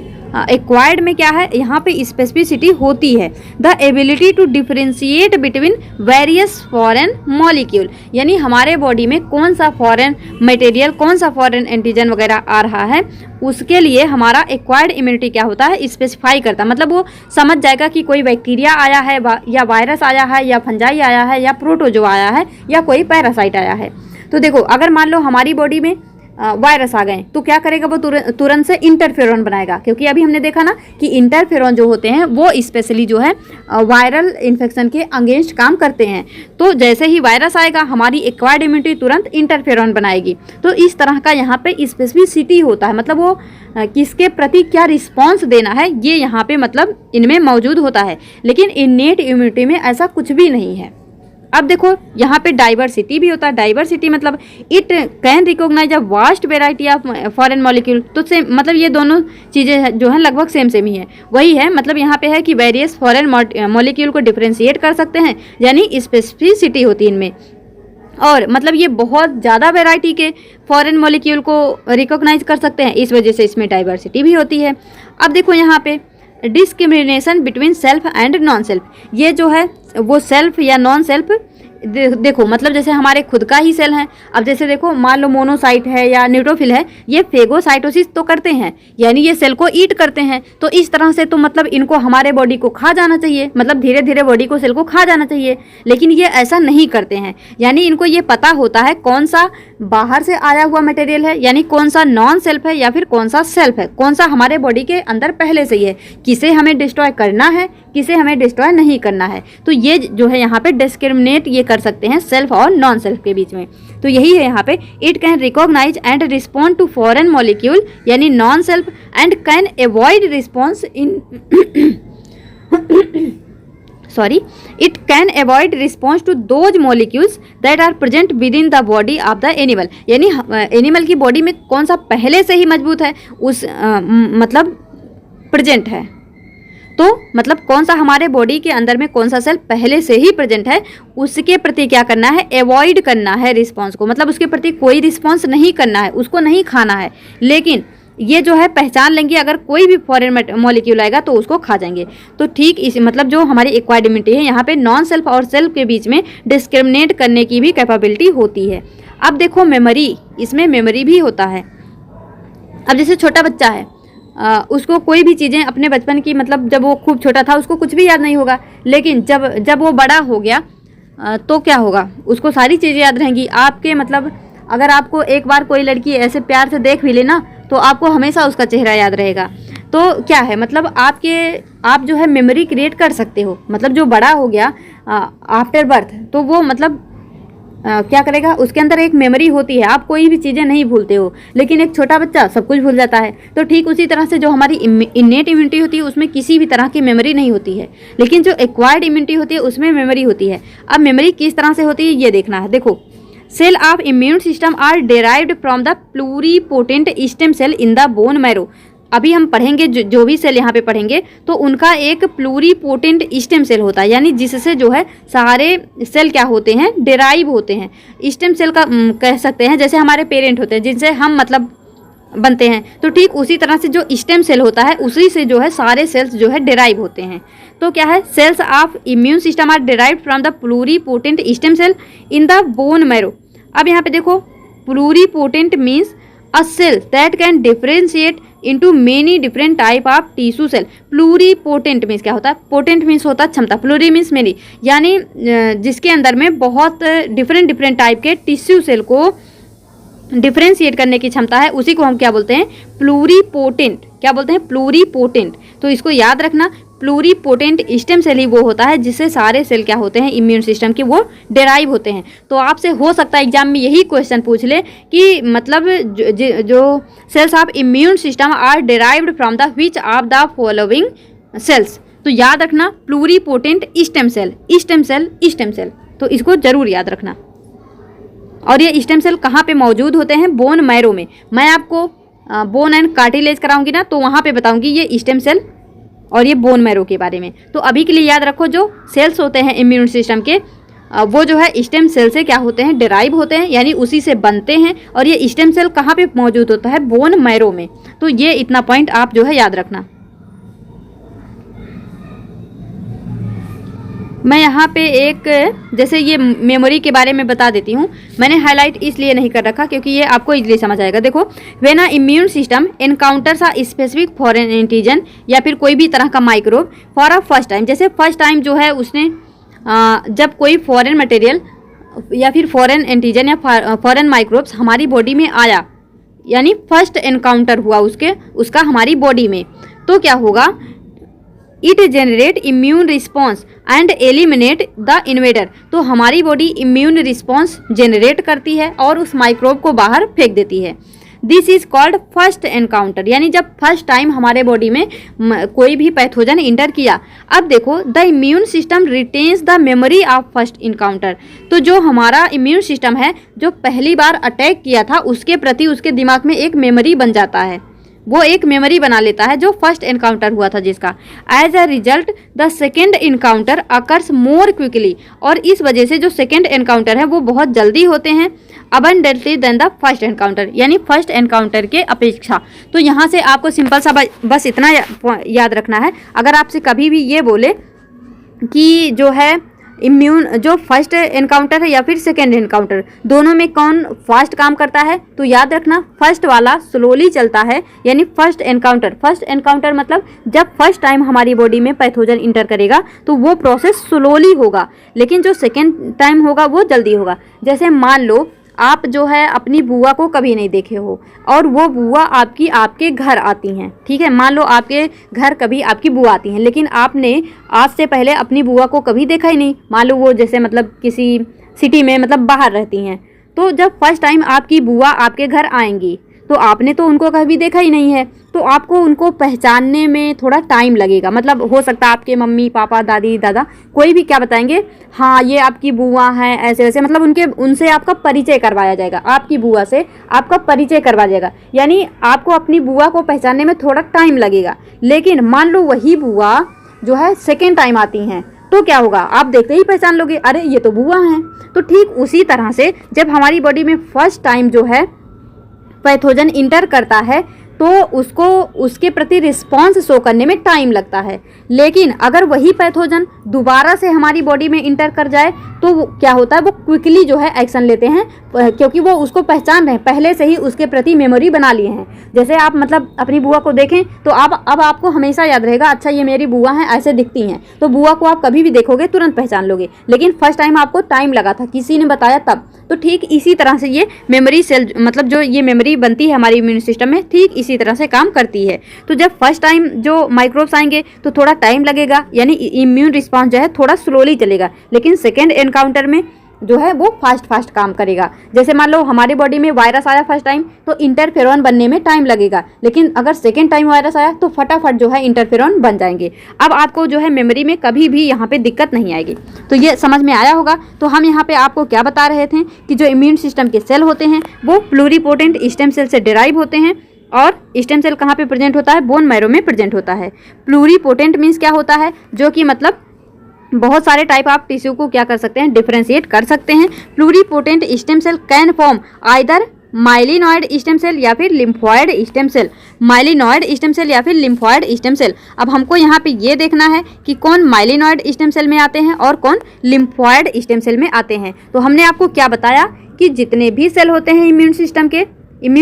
एक्वायर्ड में क्या है, यहाँ पे स्पेसिफिसिटी होती है। The ability to differentiate between various foreign molecule, यानी हमारे बॉडी में कौन सा फॉरेन मटेरियल, कौन सा फॉरेन एंटीजन वगैरह आ रहा है, उसके लिए हमारा एक्वायर्ड इम्यूनिटी क्या होता है, स्पेसिफाई करता है। मतलब वो समझ जाएगा कि कोई बैक्टीरिया आया है या वायरस आया है या फंजाई आया है या प्रोटोजो आया है या कोई पैरासाइट आया है। तो देखो, अगर मान लो हमारी बॉडी में वायरस आ गए तो क्या करेगा, वो तुरंत से इंटरफेरॉन बनाएगा, क्योंकि अभी हमने देखा ना कि इंटरफेरॉन जो होते हैं वो स्पेशली जो है वायरल इन्फेक्शन के अगेंस्ट काम करते हैं। तो जैसे ही वायरस आएगा हमारी एक्वायर्ड इम्यूनिटी तुरंत इंटरफेरॉन बनाएगी। तो इस तरह का यहाँ पे स्पेसिफिसिटी होता है, मतलब वो किसके प्रति क्या रिस्पॉन्स देना है ये यहाँ पे मतलब इनमें मौजूद होता है। लेकिन इनेट इम्यूनिटी में ऐसा कुछ भी नहीं है। अब देखो, यहाँ पे डाइवर्सिटी भी होता है। डाइवर्सिटी मतलब it can recognise a vast variety of foreign molecule. तो सेम मतलब ये दोनों चीज़ें जो हैं लगभग सेम ही है, वही है। मतलब यहाँ पे है कि वेरियस फॉरेन मॉलिक्यूल को डिफ्रेंशिएट कर सकते हैं, यानी स्पेसिफिसिटी होती है इनमें। और मतलब ये बहुत ज़्यादा वैरायटी के फॉरेन मॉलिक्यूल को रिकॉग्नाइज कर सकते हैं, इस वजह से इसमें डाइवर्सिटी भी होती है। अब देखो यहाँ पे discrimination between self and non self, ये जो है वो सेल्फ या नॉन सेल्फ देखो मतलब जैसे हमारे खुद का ही सेल है। अब जैसे देखो, मान लो मोनोसाइट है या न्यूट्रोफिल है, ये फेगोसाइटोसिस तो करते हैं, यानी ये सेल को ईट करते हैं। तो इस तरह से तो मतलब इनको हमारे बॉडी को खा जाना चाहिए, मतलब धीरे धीरे बॉडी को, सेल को खा जाना चाहिए, लेकिन ये ऐसा नहीं करते हैं। यानी इनको ये पता होता है कौन सा बाहर से आया हुआ मटेरियल है, यानी कौन सा नॉन सेल्फ है या फिर कौन सा सेल्फ है, कौन सा हमारे बॉडी के अंदर पहले से ही है, किसे हमें डिस्ट्रॉय करना है, किसे हमें डिस्ट्रॉय नहीं करना है। तो ये जो है यहाँ पे डिस्क्रिमिनेट ये कर सकते हैं सेल्फ और नॉन सेल्फ के बीच में। तो यही है यहाँ पे, it can recognise and respond to foreign molecule, यानी non self, and can avoid response in it can avoid response to those molecules that are present within the body of the animal, यानी animal की body में कौन सा पहले से ही मजबूत है, उस मतलब प्रेजेंट है। तो मतलब कौन सा हमारे बॉडी के अंदर में कौन सा सेल पहले से ही प्रेजेंट है, उसके प्रति क्या करना है, अवॉइड करना है रिस्पॉन्स को, मतलब उसके प्रति कोई रिस्पॉन्स नहीं करना है, उसको नहीं खाना है। लेकिन ये जो है पहचान लेंगे, अगर कोई भी फॉरेन मॉलिक्यूल आएगा तो उसको खा जाएंगे। तो ठीक इस मतलब जो हमारी एक्वायर्ड इम्यूनिटी है, यहाँ पे नॉन सेल्फ और सेल्फ के बीच में डिस्क्रिमिनेट करने की भी कैपेबिलिटी होती है। अब देखो मेमोरी, इसमें मेमोरी भी होता है। अब जैसे छोटा बच्चा है, उसको कोई भी चीज़ें अपने बचपन की, मतलब जब वो खूब छोटा था उसको कुछ भी याद नहीं होगा, लेकिन जब वो बड़ा हो गया तो क्या होगा, उसको सारी चीज़ें याद रहेंगी। आपके मतलब अगर आपको एक बार कोई लड़की ऐसे प्यार से देख भी लेना तो आपको हमेशा उसका चेहरा याद रहेगा। तो क्या है, मतलब आप जो है मेमोरी क्रिएट कर सकते हो। मतलब जो बड़ा हो गया आफ्टर बर्थ, तो वो मतलब क्या करेगा, उसके अंदर एक मेमोरी होती है, आप कोई भी चीज़ें नहीं भूलते हो, लेकिन एक छोटा बच्चा सब कुछ भूल जाता है। तो ठीक उसी तरह से जो हमारी इनेट इम्यूनिटी होती है उसमें किसी भी तरह की मेमोरी नहीं होती है, लेकिन जो एक्वायर्ड इम्यूनिटी होती है उसमें मेमोरी होती है। अब मेमोरी किस तरह से होती है ये देखना है। देखो, cell of immune system are derived from the pluripotent stem cell in the bone marrow. अभी हम पढ़ेंगे जो भी सेल यहाँ पे पढ़ेंगे तो उनका एक प्लूरीपोटेंट स्टेम सेल होता है, यानी जिससे जो है सारे सेल क्या होते हैं, डेराइव होते हैं। स्टेम सेल का कह सकते हैं जैसे हमारे पेरेंट होते हैं जिनसे हम मतलब बनते हैं, तो ठीक उसी तरह से जो स्टेम सेल होता है उसी से जो है सारे सेल्स जो है डेराइव होते हैं। तो क्या है, cells of immune system are derived from the pluripotent stem cell in the bone marrow. अब यहाँ पे देखो, pluripotent means a cell that can differentiate into many different type of tissue cell. Pluripotent means क्या होता है, potent means होता है क्षमता, प्लूरी मीन्स मेनी, यानी जिसके अंदर में बहुत डिफरेंट टाइप के टिश्यू सेल को डिफरेंशिएट करने की क्षमता है, उसी को हम क्या बोलते हैं, प्लूरीपोटेंट। क्या बोलते हैं, प्लूरीपोटेंट। तो इसको याद रखना, प्लूरीपोटेंट स्टेम सेल ही वो होता है जिससे सारे सेल क्या होते हैं, इम्यून सिस्टम के, वो डेराइव होते हैं। तो आपसे हो सकता है एग्जाम में यही क्वेश्चन पूछ ले कि मतलब जो cells of immune system are derived from the which of the following cells. तो याद रखना, pluripotent stem cell, stem cell, stem cell, तो इसको जरूर याद रखना। और ये स्टेम सेल कहाँ पे मौजूद होते हैं, बोन मैरो में। मैं आपको बोन एंड कार्टिलेज कराऊंगी ना, तो वहाँ पे बताऊंगी ये स्टेम सेल और ये बोन मैरो के बारे में। तो अभी के लिए याद रखो, जो सेल्स होते हैं इम्यून सिस्टम के वो जो है स्टेम सेल से क्या होते हैं, डेराइव होते हैं, यानी उसी से बनते हैं। और ये स्टेम सेल कहाँ पे मौजूद होता है, बोन मैरो में। तो ये इतना पॉइंट आप जो है याद रखना। मैं यहाँ पे एक जैसे ये मेमोरी के बारे में बता देती हूँ। मैंने हाईलाइट इसलिए नहीं कर रखा क्योंकि ये आपको इजीली समझ आएगा। देखो, when a immune system encounters a specific foreign antigen या फिर कोई भी तरह का microbe for a first time, जैसे फर्स्ट टाइम जो है उसने जब कोई फॉरेन मटेरियल या फिर फॉरेन एंटीजन या फॉरेन माइक्रोब्स हमारी बॉडी में आया, यानी फर्स्ट एनकाउंटर हुआ उसका हमारी बॉडी में, तो क्या होगा, it generate immune response and eliminate the invader. तो हमारी बॉडी इम्यून रिस्पॉन्स जेनरेट करती है और उस माइक्रोब को बाहर फेंक देती है। This is called first encounter, यानी जब फर्स्ट टाइम हमारे बॉडी में कोई भी पैथोजन इंटर किया। अब देखो, the immune system retains the memory of first encounter. तो जो हमारा इम्यून सिस्टम है, जो पहली बार अटैक किया था, उसके प्रति उसके दिमाग में एक मेमोरी बन जाता है, वो एक मेमोरी बना लेता है जो फर्स्ट एनकाउंटर हुआ था जिसका। As a result the second encounter occurs more quickly, और इस वजह से जो सेकेंड एनकाउंटर है वो बहुत जल्दी होते हैं, abundantly than the first encounter, यानी फर्स्ट एनकाउंटर के अपेक्षा। तो यहाँ से आपको सिंपल सा बस इतना याद रखना है। अगर आपसे कभी भी ये बोले कि जो है इम्यून जो फर्स्ट एनकाउंटर है या फिर सेकेंड एनकाउंटर, दोनों में कौन फास्ट काम करता है, तो याद रखना फर्स्ट वाला स्लोली चलता है, यानी फर्स्ट एनकाउंटर मतलब जब फर्स्ट टाइम हमारी बॉडी में पैथोजन इंटर करेगा तो वो प्रोसेस स्लोली होगा, लेकिन जो सेकेंड टाइम होगा वो जल्दी होगा। जैसे मान लो आप जो है अपनी बुआ को कभी नहीं देखे हो और वो बुआ आपके घर आती हैं, ठीक है, मान लो आपके घर कभी आपकी बुआ आती हैं, लेकिन आपने आज से पहले अपनी बुआ को कभी देखा ही नहीं। मान लो वो जैसे मतलब किसी सिटी में मतलब बाहर रहती हैं, तो जब फर्स्ट टाइम आपकी बुआ आपके घर आएंगी तो आपने तो उनको कभी देखा ही नहीं है, तो आपको उनको पहचानने में थोड़ा टाइम लगेगा। मतलब हो सकता है आपके मम्मी पापा दादी दादा कोई भी क्या बताएंगे, हाँ ये आपकी बुआ है, ऐसे वैसे, मतलब उनसे आपका परिचय करवाया जाएगा, आपकी बुआ से आपका परिचय करवाया जाएगा, यानी आपको अपनी बुआ को पहचानने में थोड़ा टाइम लगेगा। लेकिन मान लो वही बुआ जो है सेकेंड टाइम आती हैं, तो क्या होगा, आप देखते ही पहचान लोगे, अरे ये तो बुआ हैं। तो ठीक उसी तरह से जब हमारी बॉडी में फर्स्ट टाइम जो है पैथोजन इंटर करता है तो उसको उसके प्रति रिस्पॉन्स शो करने में टाइम लगता है। लेकिन अगर वही पैथोजन दोबारा से हमारी बॉडी में इंटर कर जाए तो क्या होता है, वो क्विकली जो है एक्शन लेते हैं, क्योंकि वो उसको पहचान रहे हैं, पहले से ही उसके प्रति मेमोरी बना लिए हैं। जैसे आप मतलब अपनी बुआ को देखें तो अब आपको हमेशा याद रहेगा, अच्छा ये मेरी बुआ हैं, ऐसे दिखती हैं, तो बुआ को आप कभी भी देखोगे तुरंत पहचान लोगे। लेकिन फर्स्ट टाइम आपको टाइम लगा था, किसी ने बताया तब। तो ठीक इसी तरह से ये मेमोरी सेल मतलब जो ये मेमोरी बनती है हमारी इम्यून सिस्टम में, ठीक इसी तरह से काम करती है। तो जब फर्स्ट टाइम जो माइक्रोब्स आएंगे तो थोड़ा टाइम लगेगा, यानी इम्यून रिस्पॉन्स जो है थोड़ा स्लोली चलेगा, लेकिन सेकेंड एनकाउंटर में जो है वो फास्ट काम करेगा। जैसे मान लो हमारी बॉडी में वायरस आया फर्स्ट टाइम तो इंटरफेरॉन बनने में टाइम लगेगा, लेकिन अगर सेकेंड टाइम वायरस आया तो फटाफट जो है इंटरफेरॉन बन जाएंगे। अब आपको जो है मेमोरी में कभी भी यहाँ पे दिक्कत नहीं आएगी। तो ये समझ में आया होगा। तो हम यहाँ पे आपको क्या बता रहे थे कि जो इम्यून सिस्टम के सेल होते हैं वो प्लूरीपोटेंट स्टेम सेल से डिराइव होते हैं और स्टेम सेल कहाँ पे प्रेजेंट होता है? बोन मैरो में प्रेजेंट होता है। प्लूरीपोटेंट मीन्स क्या होता है? जो कि मतलब बहुत सारे टाइप ऑफ टिश्यू को क्या कर सकते हैं? डिफरेंशिएट कर सकते हैं। Pluripotent stem cell can form either myeloid stem cell या फिर lymphoid stem cell, myeloid stem cell या फिर लिम्फॉइड स्टेम सेल। अब हमको यहाँ पे ये देखना है कि कौन माइलिनॉइड स्टेम सेल में आते हैं और कौन लिम्फॉइड स्टेम सेल में आते हैं। तो हमने आपको क्या बताया कि जितने भी सेल होते हैं इम्यून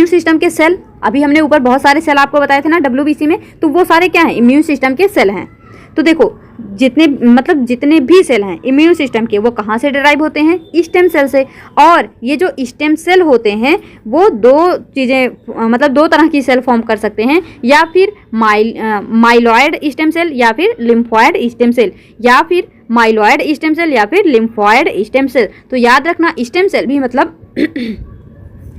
सिस्टम के सेल, अभी हमने ऊपर बहुत सारे सेल आपको बताए थे ना WBC में, तो वो सारे क्या हैं? इम्यून सिस्टम के सेल हैं। तो देखो जितने भी सेल हैं इम्यून सिस्टम के, वो कहाँ से डिराइव होते हैं? स्टेम सेल से। और ये जो स्टेम सेल होते हैं वो दो तरह की सेल फॉर्म कर सकते हैं, या फिर माइलॉइड स्टेम सेल या फिर लिम्फॉइड स्टेम सेल, या फिर माइलॉइड स्टेम सेल या फिर लिम्फॉइड स्टेम सेल। तो याद रखना स्टेम सेल भी मतलब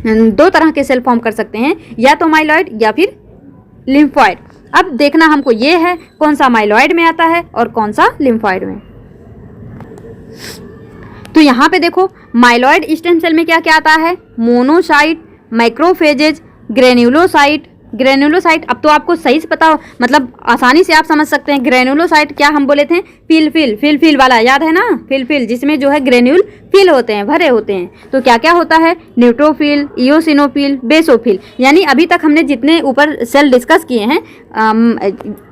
दो तरह के सेल फॉर्म कर सकते हैं, या तो माइलॉइड या फिर लिम्फॉइड। अब देखना हमको ये है कौन सा माइलॉइड में आता है और कौन सा लिम्फॉइड में। तो यहाँ पे देखो माइलॉइड स्टेम सेल में क्या क्या आता है? Monocyte, macrophages, granulocyte. अब तो आपको सही से पता, मतलब आसानी से आप समझ सकते हैं। ग्रेन्युलोसाइट क्या हम बोले थे? फिल वाला, याद है ना? फिल जिसमें जो है ग्रेन्यूल फिल होते हैं, भरे होते हैं। तो क्या क्या होता है? Neutrophil, eosinophil, basophil. यानी अभी तक हमने जितने ऊपर सेल डिस्कस किए हैं,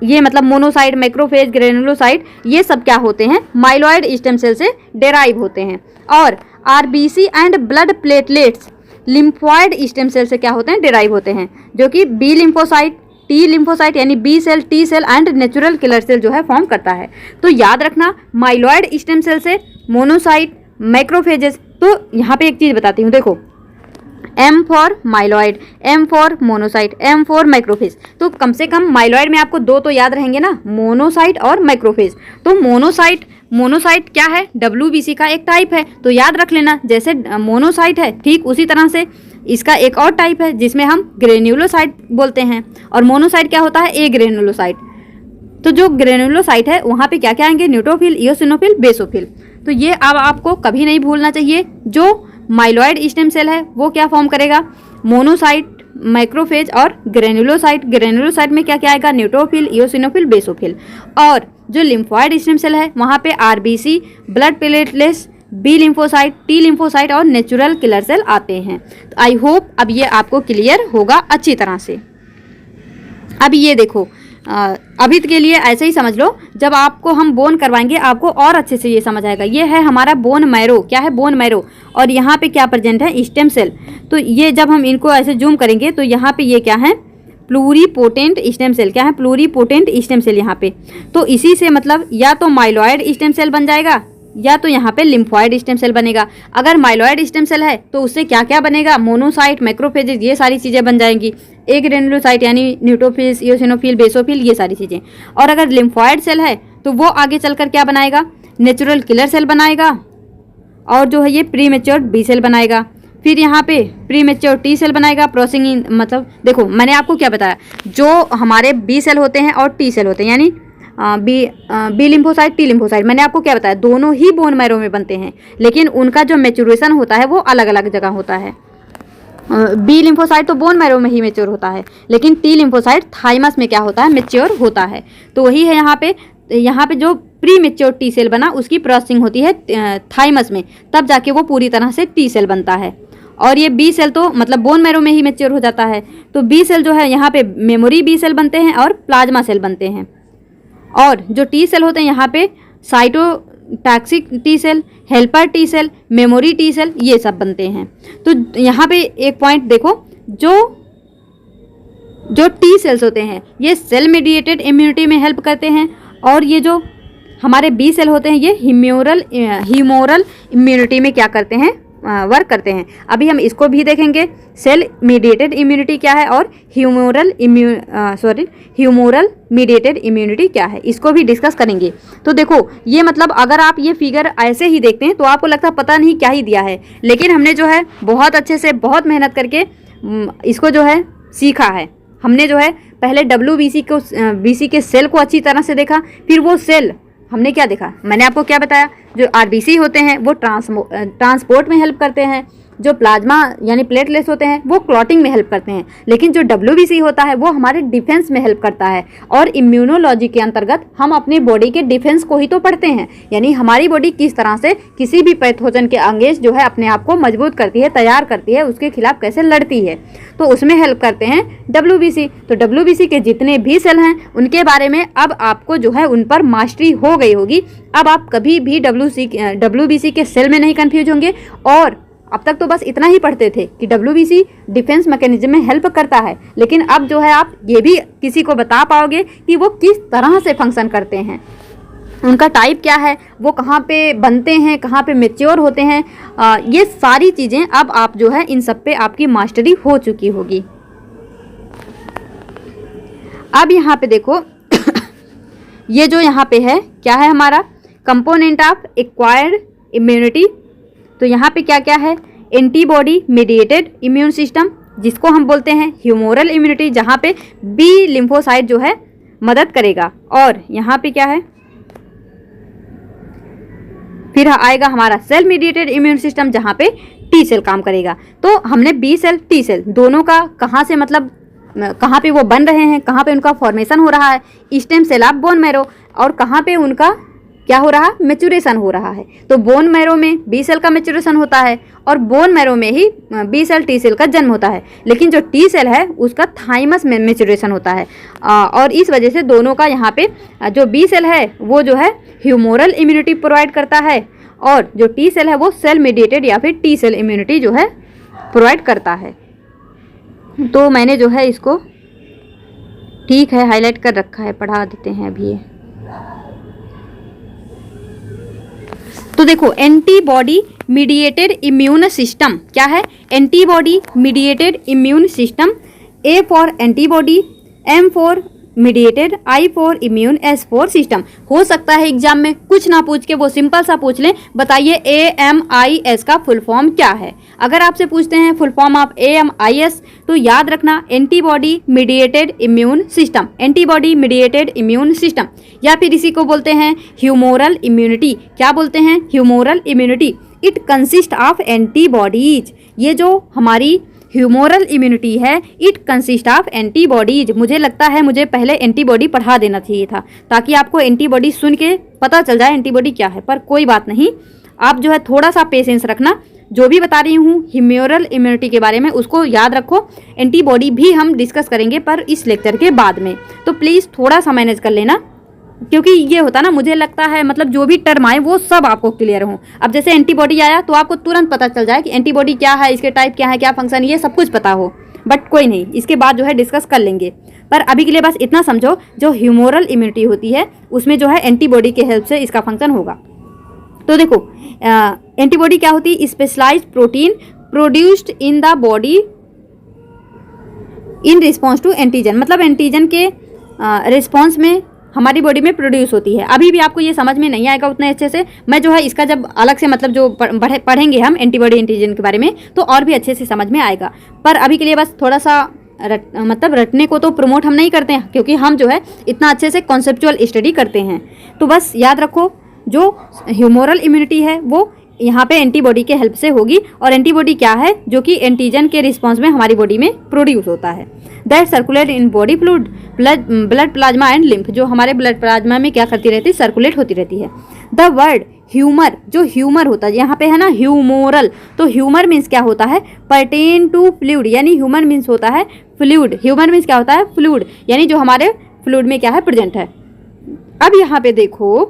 ये मतलब मोनोसाइट, मैक्रोफेज, ग्रेन्युलोसाइट, ये सब क्या होते हैं? माइलॉइड स्टेम सेल से डेराइव होते हैं। और RBC and blood platelets lymphoid stem cell से क्या होते हैं? डिराइव होते हैं, जो कि बी लिम्फोसाइट, टी लिम्फोसाइट यानी B cell, T cell and natural killer cell जो है फॉर्म करता है। तो याद रखना माइलॉइड स्टेम सेल से मोनोसाइट, मैक्रोफेजेस। तो यहाँ पे एक चीज़ बताती हूँ, देखो M for myeloid, M for monocyte, M for macrophage. तो कम से कम माइलॉइड में आपको दो तो याद रहेंगे ना, मोनोसाइट और मैक्रोफेज। तो मोनोसाइट क्या है? WBC का एक टाइप है, तो याद रख लेना। जैसे मोनोसाइट है ठीक उसी तरह से इसका एक और टाइप है जिसमें हम ग्रेन्युलोसाइट बोलते हैं। और मोनोसाइट क्या होता है? ए ग्रेन्युलोसाइट। तो जो ग्रेन्युलोसाइट है वहाँ पे क्या क्या आएंगे? Neutrophil, eosinophil, basophil. तो ये अब आपको कभी नहीं भूलना चाहिए। जो माइलॉइड स्टेम सेल है वो क्या फॉर्म करेगा? मोनोसाइट, मैक्रोफेज और ग्रेन्युलोसाइट में क्या क्या आएगा? Neutrophil, eosinophil, basophil. और जो लिम्फॉइड स्टेम सेल है वहाँ पे RBC, blood platelets, B lymphocyte, T lymphocyte और नेचुरल किलर सेल आते हैं। तो आई होप अब ये आपको क्लियर होगा अच्छी तरह से। अब ये देखो, अभी के लिए ऐसे ही समझ लो, जब आपको हम बोन करवाएंगे आपको और अच्छे से ये समझ आएगा। ये है हमारा बोन मैरो। क्या है? Bone marrow. और यहाँ पे क्या प्रेजेंट है? Stem cell. तो ये जब हम इनको ऐसे जूम करेंगे तो यहाँ पे ये क्या है? Pluripotent stem cell. क्या है? प्लूरीपोटेंट स्टेम सेल यहाँ पे। तो इसी से मतलब या तो माइलॉइड स्टेम सेल बन जाएगा या तो यहाँ पे लिम्फॉइड स्टेम सेल बनेगा। अगर माइलॉइड स्टेम सेल है तो उससे क्या क्या बनेगा? मोनोसाइट, मैक्रोफेजेस, ये सारी चीज़ें बन जाएंगी। एक ग्रेन्युलोसाइट यानी न्यूट्रोफिल, इओसिनोफिल, बेसोफिल, ये सारी चीज़ें। और अगर लिम्फॉइड सेल है तो वो आगे चलकर क्या बनाएगा? नेचुरल किलर सेल बनाएगा। और जो है ये प्री मेच्योर बी सेल बनाएगा। फिर यहाँ पे प्री मेच्योर टी सेल बनाएगा। प्रोसेसिंग मतलब देखो मैंने आपको क्या बताया, जो हमारे बी सेल होते हैं और टी सेल होते हैं यानी बी लिम्फोसाइट, टी लिम्फोसाइट, मैंने आपको क्या बताया? दोनों ही बोन मैरो में बनते हैं, लेकिन उनका जो मेच्योरेशन होता है वो अलग अलग जगह होता है। बी लिम्फोसाइट तो बोन मैरो में ही मेच्योर होता है, लेकिन टी लिम्फोसाइट थाइमस में क्या होता है? मेच्योर होता है। तो वही है यहाँ पे जो प्री मेच्योर टी सेल बना उसकी प्रोसेसिंग होती है थाइमस में, तब जाके वो पूरी तरह से टी सेल बनता है। और ये बी सेल तो मतलब बोन मैरो में ही मेच्योर हो जाता है। तो बी सेल जो है यहाँ पे मेमोरी बी सेल बनते हैं और प्लाज्मा सेल बनते हैं। और जो टी सेल होते हैं यहाँ पे cytotoxic T cell, helper T cell, memory T cell, ये सब बनते हैं। तो यहाँ पे एक पॉइंट देखो, जो टी सेल्स होते हैं ये सेल मेडिएटेड इम्यूनिटी में हेल्प करते हैं। और ये जो हमारे बी सेल होते हैं ये ह्यूमोरल इम्यूनिटी में क्या करते हैं? वर्क करते हैं। अभी हम इसको भी देखेंगे, सेल मीडिएटेड इम्यूनिटी क्या है और ह्यूमोरल मीडिएटेड इम्यूनिटी क्या है, इसको भी डिस्कस करेंगे। तो देखो ये मतलब अगर आप ये फिगर ऐसे ही देखते हैं तो आपको लगता है पता नहीं क्या ही दिया है, लेकिन हमने जो है बहुत अच्छे से बहुत मेहनत करके इसको जो है सीखा है। हमने जो है पहले WBC के सेल को अच्छी तरह से देखा, फिर वो सेल हमने क्या देखा, मैंने आपको क्या बताया, जो RBC होते हैं वो ट्रांसपोर्ट में हेल्प करते हैं, जो प्लाज्मा यानी प्लेटलेट्स होते हैं वो क्लॉटिंग में हेल्प करते हैं, लेकिन जो WBC होता है वो हमारे डिफेंस में हेल्प करता है। और इम्यूनोलॉजी के अंतर्गत हम अपनी बॉडी के डिफेंस को ही तो पढ़ते हैं, यानी हमारी बॉडी किस तरह से किसी भी पैथोजन के अगेंस्ट जो है अपने आप को मजबूत करती है, तैयार करती है, उसके खिलाफ कैसे लड़ती है, तो उसमें हेल्प करते हैं WBC। तो WBC के जितने भी सेल हैं उनके बारे में अब आपको जो है उन पर मास्टरी हो गई होगी। अब आप कभी भी WBC के सेल में नहीं कंफ्यूज होंगे। और अब तक तो बस इतना ही पढ़ते थे कि WBC डिफेंस मैकेनिज्म में हेल्प करता है, लेकिन अब जो है आप ये भी किसी को बता पाओगे कि वो किस तरह से फंक्शन करते हैं, उनका टाइप क्या है, वो कहाँ पे बनते हैं, कहाँ पे मैच्योर होते हैं। ये सारी चीज़ें अब आप जो है इन सब पे आपकी मास्टरी हो चुकी होगी। अब यहाँ पे देखो ये जो यहाँ पे है क्या है हमारा कंपोनेंट ऑफ एक्वायर्ड इम्यूनिटी। तो यहाँ पे क्या क्या है, एंटीबॉडी मीडिएटेड इम्यून सिस्टम जिसको हम बोलते हैं ह्यूमोरल इम्यूनिटी, जहाँ पे बी लिम्फोसाइट जो है मदद करेगा। और यहाँ पे क्या है, फिर आएगा हमारा सेल मीडिएटेड इम्यून सिस्टम जहाँ पे टी सेल काम करेगा। तो हमने बी सेल टी सेल दोनों का कहाँ से मतलब कहाँ पे वो बन रहे हैं, कहाँ पे उनका फॉर्मेशन हो रहा है, stem cell of bone marrow, और कहाँ पे उनका क्या हो रहा है, मैच्योरेशन हो रहा है। तो बोन मैरो में बी सेल का मैच्योरेशन होता है और बोन मैरो में ही बी सेल टी सेल का जन्म होता है, लेकिन जो टी सेल है उसका थाइमस में मैच्योरेशन होता है। और इस वजह से दोनों का यहाँ पे जो बी सेल है वो जो है ह्यूमोरल इम्यूनिटी प्रोवाइड करता है, और जो टी सेल है वो सेल मीडिएटेड या फिर टी सेल इम्यूनिटी जो है प्रोवाइड करता है। तो मैंने जो है इसको ठीक है हाईलाइट कर रखा है, पढ़ा देते हैं अभी ये। तो देखो एंटीबॉडी मीडिएटेड इम्यून सिस्टम क्या है, antibody mediated immune system, A for antibody, M for mediated, I for immune, S for system. हो सकता है एग्जाम में कुछ ना पूछ के वो सिंपल सा पूछ लें, बताइए AMIS का फुल फॉर्म क्या है। अगर आपसे पूछते हैं फुल फॉर्म ऑफ AMIS तो याद रखना antibody mediated immune system, antibody mediated immune system, या फिर इसी को बोलते हैं ह्यूमोरल इम्यूनिटी। क्या बोलते हैं, humoral immunity. It consist of antibodies, ये जो हमारी ह्यूमोरल इम्यूनिटी है इट कंसिस्ट ऑफ एंटीबॉडीज। मुझे लगता है मुझे पहले एंटीबॉडी पढ़ा देना चाहिए था ताकि आपको एंटीबॉडी सुन के पता चल जाए एंटीबॉडी क्या है, पर कोई बात नहीं, आप जो है थोड़ा सा पेशेंस रखना। जो भी बता रही हूँ ह्यूमोरल इम्यूनिटी के बारे में उसको याद रखो। एंटीबॉडी भी हम डिस्कस करेंगे पर इस लेक्चर के बाद में, तो प्लीज़ थोड़ा सा मैनेज कर लेना, क्योंकि ये होता ना मुझे लगता है मतलब जो भी टर्म आए वो सब आपको क्लियर हो। अब जैसे एंटीबॉडी आया तो आपको तुरंत पता चल जाए कि एंटीबॉडी क्या है, इसके टाइप क्या है, क्या फंक्शन, ये सब कुछ पता हो, बट कोई नहीं, इसके बाद जो है डिस्कस कर लेंगे। पर अभी के लिए बस इतना समझो, जो ह्यूमोरल इम्यूनिटी होती है उसमें जो है एंटीबॉडी के हेल्प से इसका फंक्शन होगा। तो देखो एंटीबॉडी क्या होती है, specialised protein produced in the body in response to antigen, मतलब एंटीजन के रिस्पॉन्स में हमारी बॉडी में प्रोड्यूस होती है। अभी भी आपको ये समझ में नहीं आएगा उतने अच्छे से, मैं जो है इसका जब अलग से मतलब जो पढ़ेंगे हम एंटीबॉडी एंटीजन के बारे में तो और भी अच्छे से समझ में आएगा। पर अभी के लिए बस थोड़ा सा मतलब रटने को तो प्रमोट हम नहीं करते हैं, क्योंकि हम जो है इतना अच्छे से कॉन्सेप्चुअल स्टडी करते हैं। तो बस याद रखो जो ह्यूमोरल इम्यूनिटी है वो यहाँ पे एंटीबॉडी के हेल्प से होगी, और एंटीबॉडी क्या है, जो कि एंटीजन के रिस्पॉन्स में हमारी बॉडी में प्रोड्यूस होता है। That circulate in body fluid, blood plasma and lymph, जो हमारे ब्लड प्लाज्मा में क्या करती रहती है, सर्कुलेट होती रहती है। द वर्ड ह्यूमर, जो ह्यूमर होता है यहाँ पे है ना ह्यूमोरल, तो ह्यूमर मीन्स क्या होता है, पर्टेन टू फ्लूइड, यानी ह्यूमर मीन्स होता है फ्लूइड, ह्यूमर मीन्स क्या होता है, फ्लूइड, यानी जो हमारे फ्लूइड में क्या है, प्रेजेंट है। अब यहाँ पे देखो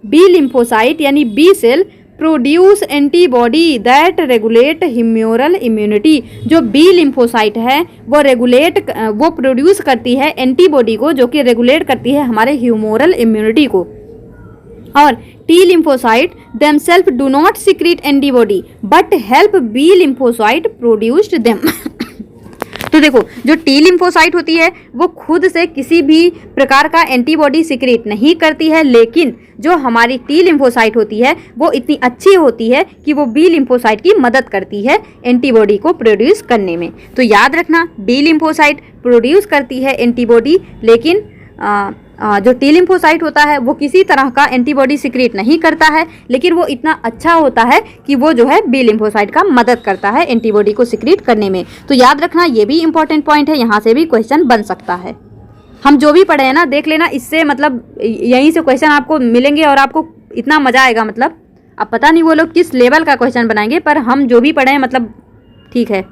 बी लिम्फोसाइट यानी B cell produce antibody that regulate humoral immunity, जो बी लिम्फोसाइट है वो प्रोड्यूस करती है एंटीबॉडी को, जो कि रेगुलेट करती है हमारे ह्यूमोरल इम्यूनिटी को। और T lymphocyte themself do not secrete antibody but help B lymphocyte produced them. तो देखो जो टी लिम्फोसाइट होती है वो खुद से किसी भी प्रकार का एंटीबॉडी सिक्रीट नहीं करती है, लेकिन जो हमारी टी लिम्फोसाइट होती है वो इतनी अच्छी होती है कि वो बी लिम्फोसाइट की मदद करती है एंटीबॉडी को प्रोड्यूस करने में। तो याद रखना बी लिम्फोसाइट प्रोड्यूस करती है एंटीबॉडी, लेकिन जो टी लिम्फोसाइट होता है वो किसी तरह का एंटीबॉडी सिक्रेट नहीं करता है, लेकिन वो इतना अच्छा होता है कि वो जो है बी लिम्फोसाइट का मदद करता है एंटीबॉडी को सिक्रेट करने में। तो याद रखना ये भी इंपॉर्टेंट पॉइंट है, यहाँ से भी क्वेश्चन बन सकता है। हम जो भी पढ़े हैं ना देख लेना, इससे मतलब यहीं से क्वेश्चन आपको मिलेंगे और आपको इतना मज़ा आएगा। मतलब अब पता नहीं वो लोग किस लेवल का क्वेश्चन बनाएंगे, पर हम जो भी पढ़े हैं मतलब ठीक है,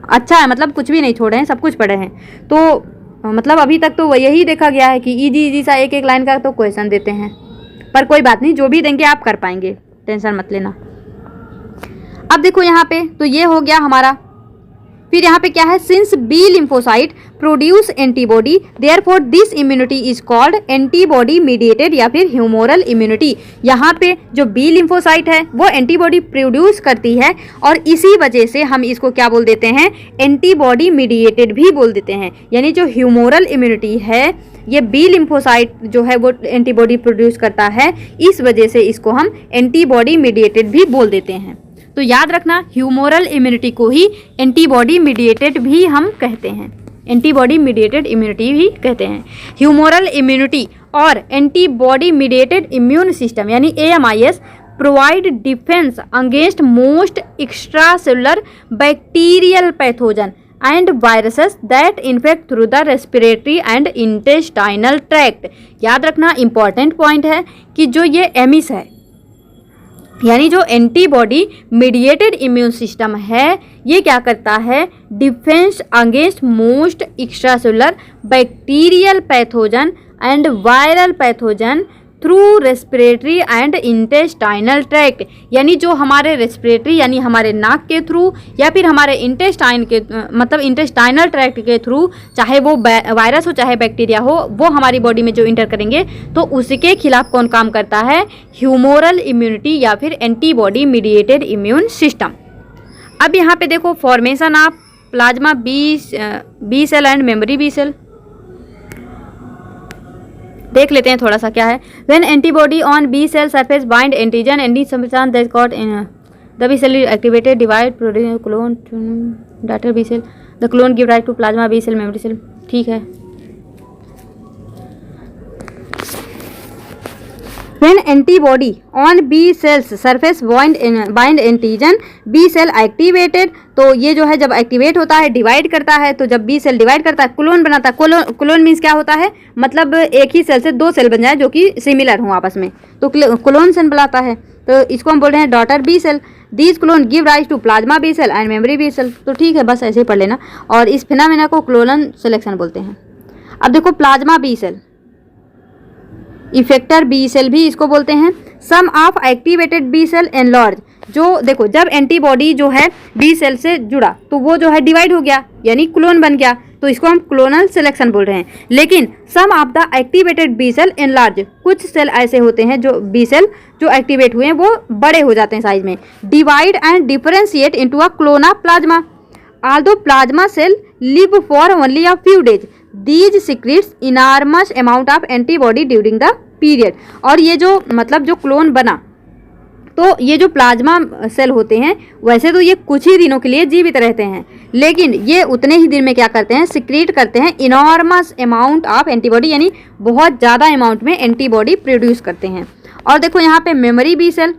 अच्छा है, मतलब कुछ भी नहीं छोड़े हैं, सब कुछ पढ़े हैं। तो मतलब अभी तक तो यही देखा गया है कि इजी सा एक एक लाइन का तो क्वेश्चन देते हैं, पर कोई बात नहीं, जो भी देंगे आप कर पाएंगे, टेंशन मत लेना। अब देखो यहाँ पे तो ये हो गया हमारा। फिर यहाँ पे क्या है, since B lymphocyte produce antibody therefore this immunity is called antibody mediated या फिर ह्यूमोरल इम्यूनिटी। यहाँ पे जो बी लिम्फोसाइट है वो एंटीबॉडी प्रोड्यूस करती है और इसी वजह से हम इसको क्या बोल देते हैं, एंटीबॉडी मीडिएटेड भी बोल देते हैं। यानी जो ह्यूमोरल इम्यूनिटी है ये बी लिम्फोसाइट जो है वो एंटीबॉडी प्रोड्यूस करता है, इस वजह से इसको हम एंटीबॉडी मीडिएटेड भी बोल देते हैं। तो याद रखना ह्यूमोरल इम्यूनिटी को ही एंटीबॉडी मीडिएटेड भी हम कहते हैं, एंटीबॉडी मीडिएटेड इम्यूनिटी भी कहते हैं। ह्यूमोरल इम्यूनिटी और एंटीबॉडी मीडिएटेड इम्यून सिस्टम यानी AMIS provide defence against most extracellular bacterial pathogen and viruses that infect through the respiratory and intestinal tract. याद रखना इंपॉर्टेंट पॉइंट है कि जो ये एमिस है यानी जो एंटीबॉडी मीडिएटेड इम्यून सिस्टम है ये क्या करता है, defence against most extracellular bacterial pathogen and viral pathogen through respiratory and intestinal tract. यानी जो हमारे रेस्पिरेटरी यानी हमारे नाक के थ्रू या फिर हमारे इंटेस्टाइन के मतलब इंटेस्टाइनल ट्रैक्ट के थ्रू, चाहे वो वायरस हो चाहे बैक्टीरिया हो, वो हमारी बॉडी में जो इंटर करेंगे तो उसके खिलाफ कौन काम करता है, ह्यूमोरल इम्यूनिटी या फिर एंटीबॉडी मीडिएटेड इम्यून सिस्टम। अब यहाँ पे देखो formation of plasma B cell and memory B cell देख लेते हैं थोड़ा सा क्या है। When antibody on B cell surface bind antigen anti substance that got in the B cell activated divide produce clone daughter B cell, the clone give right to plasma B cell memory cell. ठीक है। When antibody on B cells surface bind antigen B cell activated, तो ये जो है जब activate होता है divide करता है, तो जब बी सेल डिवाइड करता है क्लोन बनाता है। क्लोन मीन्स क्या होता है, मतलब एक ही सेल से दो सेल बन जाए जो कि सिमिलर हों आपस में, तो क्लोन सेल बनाता है। तो इसको हम बोल रहे हैं daughter B cell. These clone give rise to plasma B cell and memory B cell. तो ठीक है, बस ऐसे ही पढ़ लेना। और इस फिनोमेना को क्लोनल सिलेक्शन बोलते हैं। अब देखो plasma B cell, effector B cell भी इसको बोलते हैं। Some of activated B cell enlarge, जो देखो जब एंटीबॉडी जो है बी सेल से जुड़ा तो वो जो है डिवाइड हो गया यानी क्लोन बन गया, तो इसको हम क्लोनल सिलेक्शन बोल रहे हैं। लेकिन some of the activated B cell enlarge, कुछ सेल ऐसे होते हैं जो बी सेल जो एक्टिवेट हुए हैं वो बड़े हो जाते हैं साइज में, divide and differentiate into a clone of plasma. Although plasma cell live for only a few days, these secrets enormous amount of antibody during the period. और ये जो मतलब जो क्लोन बना, तो ये जो प्लाज्मा सेल होते हैं वैसे तो ये कुछ ही दिनों के लिए जीवित रहते हैं, लेकिन ये उतने ही दिन में क्या करते हैं, सिक्रेट करते हैं इनॉर्मस अमाउंट ऑफ एंटीबॉडी, यानी बहुत ज़्यादा अमाउंट में एंटीबॉडी प्रोड्यूस करते हैं। और देखो यहाँ पे memory B cell,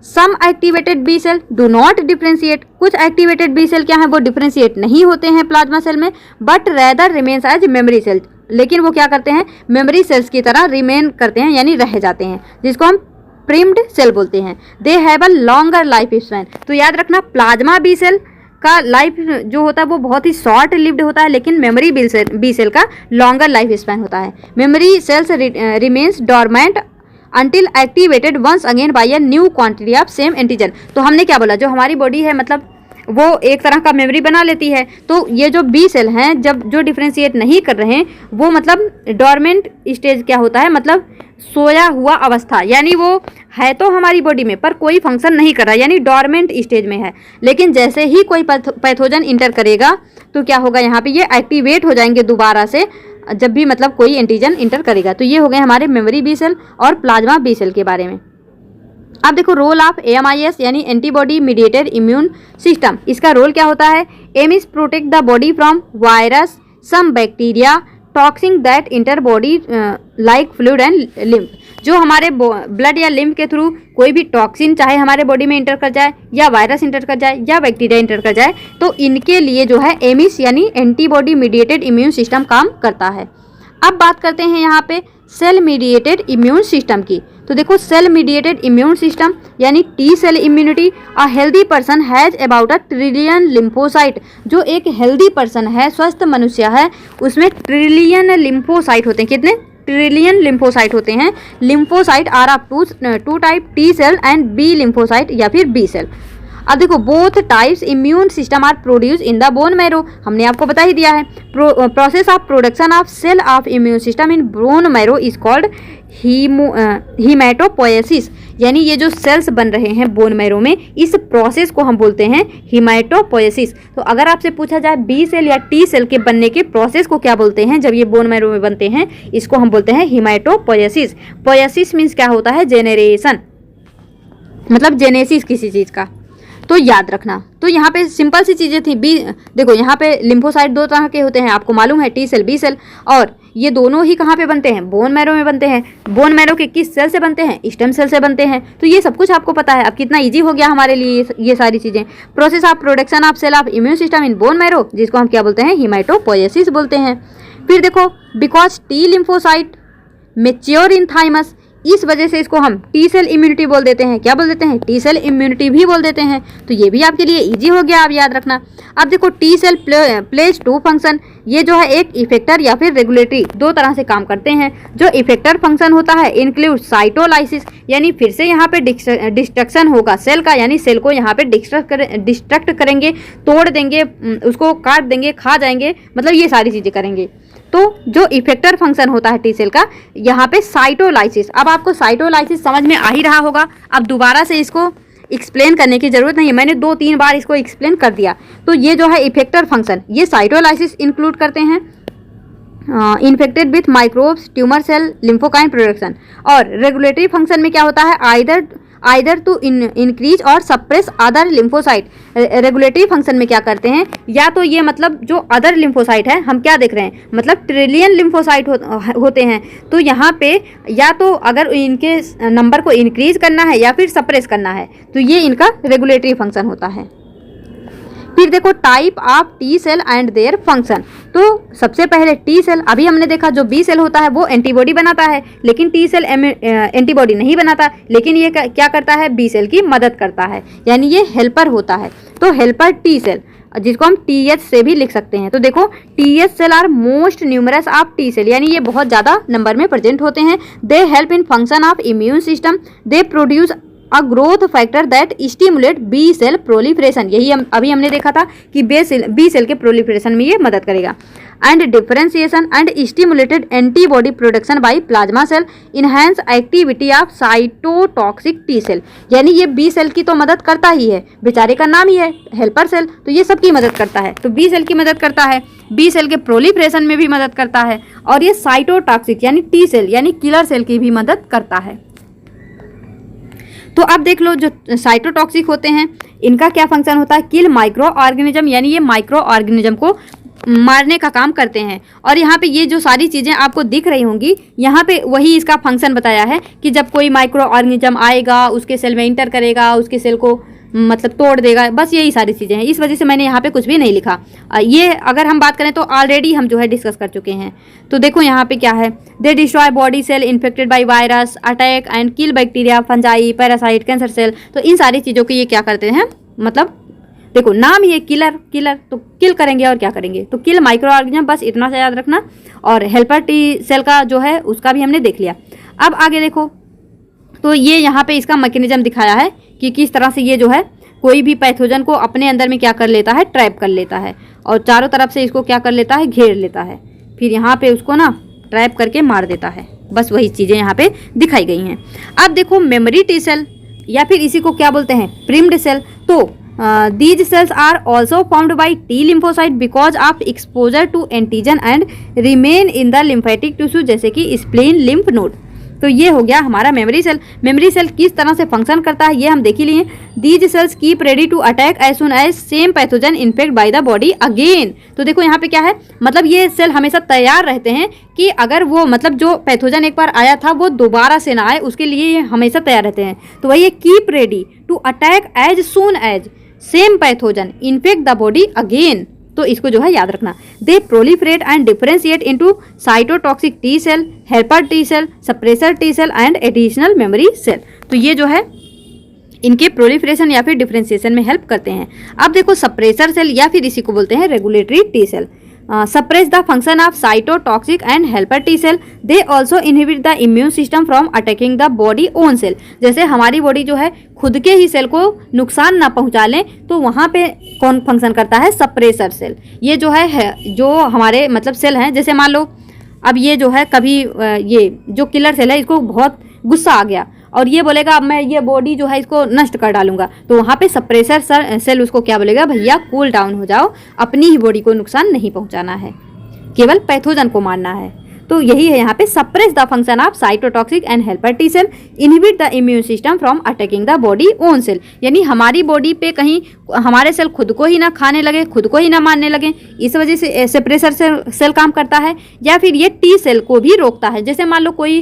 some activated B cell do not differentiate, कुछ एक्टिवेटेड बी सेल क्या है वो डिफ्रेंशिएट नहीं होते हैं प्लाज्मा सेल में, but rather remains as memory cell, लेकिन वो क्या करते हैं मेमोरी सेल्स की तरह रिमेन करते हैं यानी रह जाते हैं, जिसको हम प्रिम्ड सेल बोलते हैं। They have a longer life span. तो याद रखना प्लाज्मा बी सेल का लाइफ जो होता है वो बहुत ही शॉर्ट लिव्ड होता है, लेकिन मेमोरी बी सेल का लॉन्गर लाइफ स्पैन होता है। Memory cells remains dormant until activated once again by a new quantity of same antigen। तो हमने क्या बोला, जो हमारी बॉडी है मतलब वो एक तरह का मेमोरी बना लेती है, तो ये जो बी सेल हैं जब जो डिफ्रेंशिएट नहीं कर रहे हैं वो मतलब डॉर्मेंट स्टेज क्या होता है, मतलब सोया हुआ अवस्था, यानी वो है तो हमारी बॉडी में पर कोई फंक्शन नहीं कर रहा, यानी डॉर्मेंट स्टेज में है। लेकिन जैसे ही कोई पैथोजन इंटर करेगा तो क्या होगा, यहाँ पे ये एक्टिवेट हो जाएंगे दोबारा से जब भी मतलब कोई एंटीजन इंटर करेगा। तो ये हो गए हमारे मेमोरी बी सेल और प्लाज्मा बी सेल के बारे में। अब देखो रोल ऑफ AMIS यानी एंटीबॉडी मीडिएटेड इम्यून सिस्टम, इसका रोल क्या होता है, aim is protect the body from virus, some bacteria, toxin that enter body like fluid and lymph, जो हमारे ब्लड या लिम्फ के थ्रू कोई भी टॉक्सिन चाहे हमारे बॉडी में इंटर कर जाए या वायरस इंटर कर जाए या बैक्टीरिया इंटर कर जाए, तो इनके लिए जो है एमिस यानी एंटीबॉडी मीडिएटेड इम्यून सिस्टम काम करता है। अब बात करते हैं यहाँ पे सेल मीडिएटेड इम्यून सिस्टम की। तो देखो, सेल मीडिएटेड इम्यून सिस्टम यानी T cell immunity, a healthy person has about 1 trillion lymphocyte. जो एक हेल्दी पर्सन है, स्वस्थ मनुष्य है, उसमें ट्रिलियन लिम्फोसाइट होते हैं। कितने? ट्रिलियन लिम्फोसाइट होते हैं। Lymphocyte are of two type, T cell and B lymphocyte या फिर बी सेल। अब देखो, both types immune system are produce in the bone marrow, हमने आपको बता ही दिया है। Process of production of cell of immune system in bone marrow is called haematopoiesis, यानी ये जो सेल्स बन रहे हैं बोन मैरो में, इस प्रोसेस को हम बोलते हैं हीमेटोपोएसिस। तो अगर आपसे पूछा जाए बी सेल या टी सेल के बनने के प्रोसेस को क्या बोलते हैं जब ये बोन मैरो में बनते हैं, इसको हम बोलते हैं हीमेटोपोएसिस। पोएसिस मीन्स क्या होता है? जेनेरेशन, मतलब जेनेसिस किसी चीज़ का। तो याद रखना। तो यहाँ पे सिंपल सी चीज़ें थी। बी देखो, यहाँ पे लिम्फोसाइट 2 तरह के होते हैं, आपको मालूम है, टी सेल, बी सेल, और ये दोनों ही कहाँ पे बनते हैं? बोन मैरो में बनते हैं। बोन मैरो के किस सेल से बनते हैं? स्टेम सेल से बनते हैं। तो ये सब कुछ आपको पता है। अब कितना इजी हो गया हमारे लिए ये सारी चीज़ें। Process of production of cell of immune system in bone marrow, जिसको हम क्या बोलते हैं? हीमेटोपोएसिस बोलते हैं। फिर देखो, because T lymphocyte mature in thymus, इस वजह से इसको हम टी सेल इम्यूनिटी बोल देते हैं। क्या बोल देते हैं? टी सेल इम्यूनिटी भी बोल देते हैं। तो ये भी आपके लिए इजी हो गया, आप याद रखना। अब देखो, टी सेल प्लेज 2 फंक्शन, ये जो है एक इफेक्टर या फिर रेगुलेटरी, 2 तरह से काम करते हैं। जो इफेक्टर फंक्शन होता है इंक्लूड साइटोलाइसिस, यानी फिर से यहाँ पे डिस्ट्रक्शन होगा सेल का, यानी सेल को यहाँ पे डिस्ट्रक्ट करेंगे, तोड़ देंगे, उसको काट देंगे, खा जाएंगे, मतलब ये सारी चीज़ें करेंगे। तो जो इफेक्टर फंक्शन होता है टी सेल का, यहाँ पे साइटोलाइसिस। अब आपको साइटोलाइसिस समझ में आ ही रहा होगा, अब दोबारा से इसको एक्सप्लेन करने की जरूरत नहीं है, मैंने 2-3 बार इसको एक्सप्लेन कर दिया। तो ये जो है इफेक्टर फंक्शन, ये साइटोलाइसिस इंक्लूड करते हैं infected with microbes, tumour cell, lymphokine production. और रेगुलेटरी फंक्शन में क्या होता है? आइदर टू इंक्रीज और suppress other lymphocyte. Regulatory function में क्या करते हैं? या तो ये मतलब जो अदर लिम्फोसाइट है, हम क्या देख रहे हैं, मतलब ट्रिलियन लिम्फोसाइट होते हैं। तो यहाँ पे या तो अगर इनके नंबर को इंक्रीज करना है या फिर सप्रेस करना है, तो ये इनका रेगुलेटरी फंक्शन होता है। फिर देखो, type of T cell and their function. तो सबसे पहले टी सेल, अभी हमने देखा जो बी सेल होता है वो एंटीबॉडी बनाता है, लेकिन टी सेल एंटीबॉडी नहीं बनाता, लेकिन ये क्या करता है? बी सेल की मदद करता है, यानी ये हेल्पर होता है। तो हेल्पर टी सेल, जिसको हम टीएच से भी लिख सकते हैं। तो देखो, TH cell are most numerous of T cell, यानी ये बहुत ज़्यादा नंबर में प्रेजेंट होते हैं। They help in function of immune system, they produce a growth factor that stimulate B cell proliferation. यही अभी हमने देखा था कि बी सेल के प्रोलिफरेशन में ये मदद करेगा। And differentiation and stimulated antibody production by plasma cell, enhance activity of cytotoxic T cell, यानी ये बी सेल की तो मदद करता ही है, बेचारे का नाम ही है हेल्पर सेल, तो ये सबकी मदद करता है। तो बी सेल की मदद करता है, बी सेल के प्रोलिफरेशन में भी मदद करता है, और ये साइटोटॉक्सिक यानी टी सेल यानी किलर सेल की भी मदद करता है। तो अब देख लो, जो साइटोटॉक्सिक होते हैं इनका क्या फंक्शन होता है? किल माइक्रो ऑर्गेनिज्म, यानी ये माइक्रो ऑर्गेनिज्म को मारने का काम करते हैं। और यहाँ पे ये जो सारी चीज़ें आपको दिख रही होंगी, यहाँ पे वही इसका फंक्शन बताया है कि जब कोई माइक्रो ऑर्गेनिज्म आएगा, उसके सेल में इंटर करेगा, उसके सेल को मतलब तोड़ देगा, बस यही सारी चीज़ें हैं। इस वजह से मैंने यहाँ पे कुछ भी नहीं लिखा। ये अगर हम बात करें तो ऑलरेडी हम जो है डिस्कस कर चुके हैं। तो देखो यहाँ पे क्या है? They destroy body cell infected by virus, attack and kill bacteria, fungi, parasite, cancer cell. तो इन सारी चीज़ों के ये क्या करते हैं? मतलब देखो, नाम ही है किलर, तो किल करेंगे और क्या करेंगे? तो किल माइक्रो ऑर्गेनिज्म, बस इतना सा याद रखना। और हेल्पर टी सेल का जो है उसका भी हमने देख लिया। अब आगे देखो, तो ये यहाँ पे इसका मैकेनिज्म दिखाया है कि किस तरह से ये जो है कोई भी पैथोजन को अपने अंदर में क्या कर लेता है? ट्रैप कर लेता है, और चारों तरफ से इसको क्या कर लेता है? घेर लेता है, फिर यहाँ पे उसको ना ट्रैप करके मार देता है। बस वही चीज़ें यहाँ पे दिखाई गई हैं। अब देखो, मेमोरी टी सेल या फिर इसी को क्या बोलते हैं? Primed cell. तो these cells are also found by T lymphocyte because of exposure to antigen and remain in the lymphatic tissue, जैसे कि स्प्लीन, लिम्फ नोड। तो ये हो गया हमारा मेमोरी सेल। मेमोरी सेल किस तरह से फंक्शन करता है ये हम देख ही लिए। These cells keep ready to attack as soon as same pathogen infect by the body again. तो देखो यहाँ पे क्या है, मतलब ये सेल हमेशा तैयार रहते हैं कि अगर वो मतलब जो पैथोजन एक बार आया था वो दोबारा से ना आए, उसके लिए ये हमेशा तैयार रहते हैं। तो वही keep ready to attack as soon as same pathogen infect the body again. तो इसको जो है याद रखना। They proliferate and differentiate into cytotoxic T cell, helper T cell, suppressor T cell and additional memory cell. तो ये जो है इनके प्रोलिफरेशन या फिर डिफरेंशिएशन में हेल्प करते हैं। अब देखो सप्रेसर सेल या फिर इसी को बोलते हैं regulatory T cell. Suppress the function of cytotoxic and helper T cell. They also inhibit the immune system from attacking the body own cell. जैसे हमारी बॉडी जो है खुद के ही सेल को नुकसान ना पहुंचा लें, तो वहाँ पे कौन फंक्शन करता है, सप्रेसर सेल। ये जो है जो हमारे मतलब सेल हैं, जैसे मान लो अब ये जो है कभी ये जो किलर सेल है इसको बहुत गुस्सा आ गया और ये बोलेगा अब मैं ये बॉडी जो है इसको नष्ट कर डालूंगा, तो वहाँ पे सप्रेसर सेल उसको क्या बोलेगा, भैया कूल डाउन हो जाओ, अपनी ही बॉडी को नुकसान नहीं पहुँचाना है, केवल पैथोजन को मारना है। तो यही है यहाँ पे suppress the function of cytotoxic and helper T cell, inhibit the immune system from attacking the body own cell. यानी हमारी बॉडी पे कहीं हमारे सेल खुद को ही ना खाने लगे, खुद को ही ना मारने लगे, इस वजह से सप्रेसर सेल काम करता है। या फिर ये टी सेल को भी रोकता है। जैसे मान लो कोई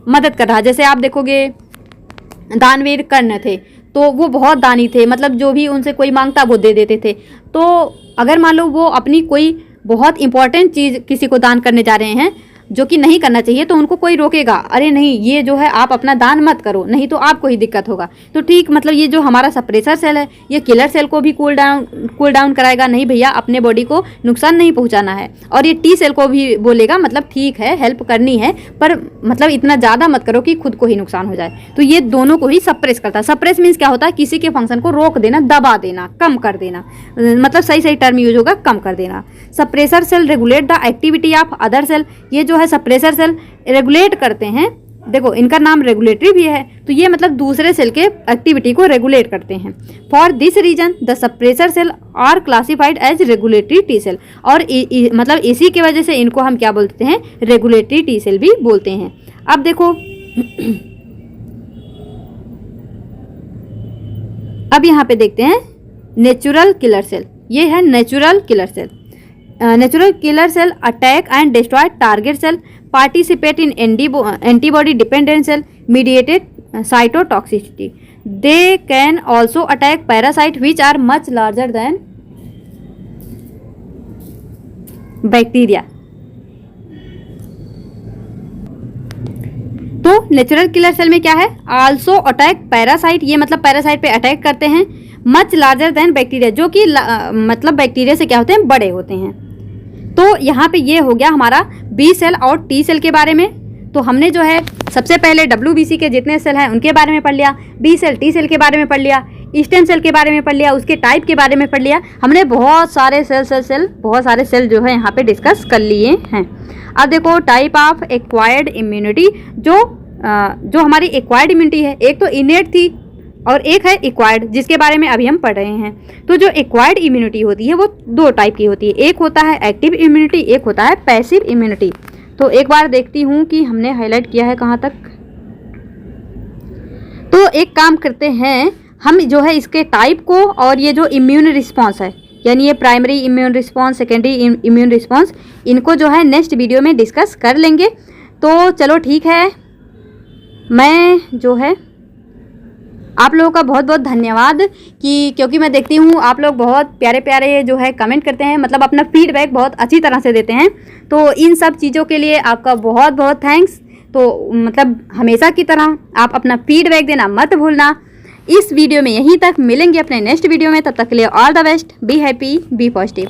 मदद कर रहा है, जैसे आप देखोगे दानवीर कर्ण थे तो वो बहुत दानी थे, मतलब जो भी उनसे कोई मांगता वो दे देते थे। तो अगर मान लो वो अपनी कोई बहुत इंपॉर्टेंट चीज़ किसी को दान करने जा रहे हैं जो कि नहीं करना चाहिए, तो उनको कोई रोकेगा, अरे नहीं ये जो है आप अपना दान मत करो, नहीं तो आपको ही दिक्कत होगा। तो ठीक मतलब ये जो हमारा सप्रेसर सेल है ये किलर सेल को भी कूल डाउन कराएगा, नहीं भैया अपने बॉडी को नुकसान नहीं पहुंचाना है। और ये टी सेल को भी बोलेगा मतलब ठीक है हेल्प करनी है पर मतलब इतना ज़्यादा मत करो कि खुद को ही नुकसान हो जाए। तो ये दोनों को ही सप्रेस करता है। सप्रेस मीन्स क्या होता है, किसी के फंक्शन को रोक देना, दबा देना, कम कर देना, मतलब सही टर्म यूज होगा कम कर देना। Suppressor cell regulate the activity of other cell. ये जो है सप्रेसर सेल रेगुलेट करते हैं, देखो इनका नाम रेगुलेटरी भी है, तो ये मतलब दूसरे सेल के एक्टिविटी को रेगुलेट करते हैं। For this reason the suppressor cell are classified as regulatory T cell. और मतलब इसी की वजह से इनको हम क्या बोलते हैं, रेगुलेटरी टी सेल भी बोलते हैं। अब देखो अब यहाँ पे देखते हैं नेचुरल किलर सेल। ये है natural killer cell. Natural killer cell attack and destroy target cell, participate in antibody dependent cell, mediated cytotoxicity. They can also attack parasite which are much larger than bacteria. तो natural killer cell में क्या है, also attack parasite, ये मतलब parasite पे attack करते हैं। Much larger than bacteria, जो कि मतलब बैक्टीरिया से क्या होते हैं, बड़े होते हैं। तो यहाँ पे ये हो गया हमारा बी सेल और टी सेल के बारे में। तो हमने जो है सबसे पहले WBC के जितने सेल हैं उनके बारे में पढ़ लिया, बी सेल टी सेल के बारे में पढ़ लिया, स्टेम सेल के बारे में पढ़ लिया, उसके टाइप के बारे में पढ़ लिया। हमने बहुत सारे बहुत सारे सेल जो है यहाँ पे डिस्कस कर लिए हैं। अब देखो टाइप ऑफ एक्वायर्ड इम्यूनिटी, जो हमारी एक्वायर्ड इम्यूनिटी है, एक तो इनेट थी और एक है एक्वायर्ड, जिसके बारे में अभी हम पढ़ रहे हैं। तो जो एक्वायर्ड इम्यूनिटी होती है वो दो टाइप की होती है, एक होता है एक्टिव इम्यूनिटी, एक होता है पैसिव इम्यूनिटी। तो एक बार देखती हूँ कि हमने हाईलाइट किया है कहाँ तक। तो एक काम करते हैं हम जो है इसके टाइप को और ये जो इम्यून रिस्पॉन्स है, यानी ये primary immune response, secondary immune response, इनको जो है नेक्स्ट वीडियो में डिस्कस कर लेंगे। तो चलो ठीक है, मैं जो है आप लोगों का बहुत बहुत धन्यवाद क्योंकि मैं देखती हूँ आप लोग बहुत प्यारे प्यारे जो है कमेंट करते हैं, मतलब अपना फीडबैक बहुत अच्छी तरह से देते हैं। तो इन सब चीज़ों के लिए आपका बहुत बहुत थैंक्स। तो मतलब हमेशा की तरह आप अपना फीडबैक देना मत भूलना। इस वीडियो में यहीं तक, मिलेंगे अपने नेक्स्ट वीडियो में, तब तक के लिए all the best, be happy, be positive.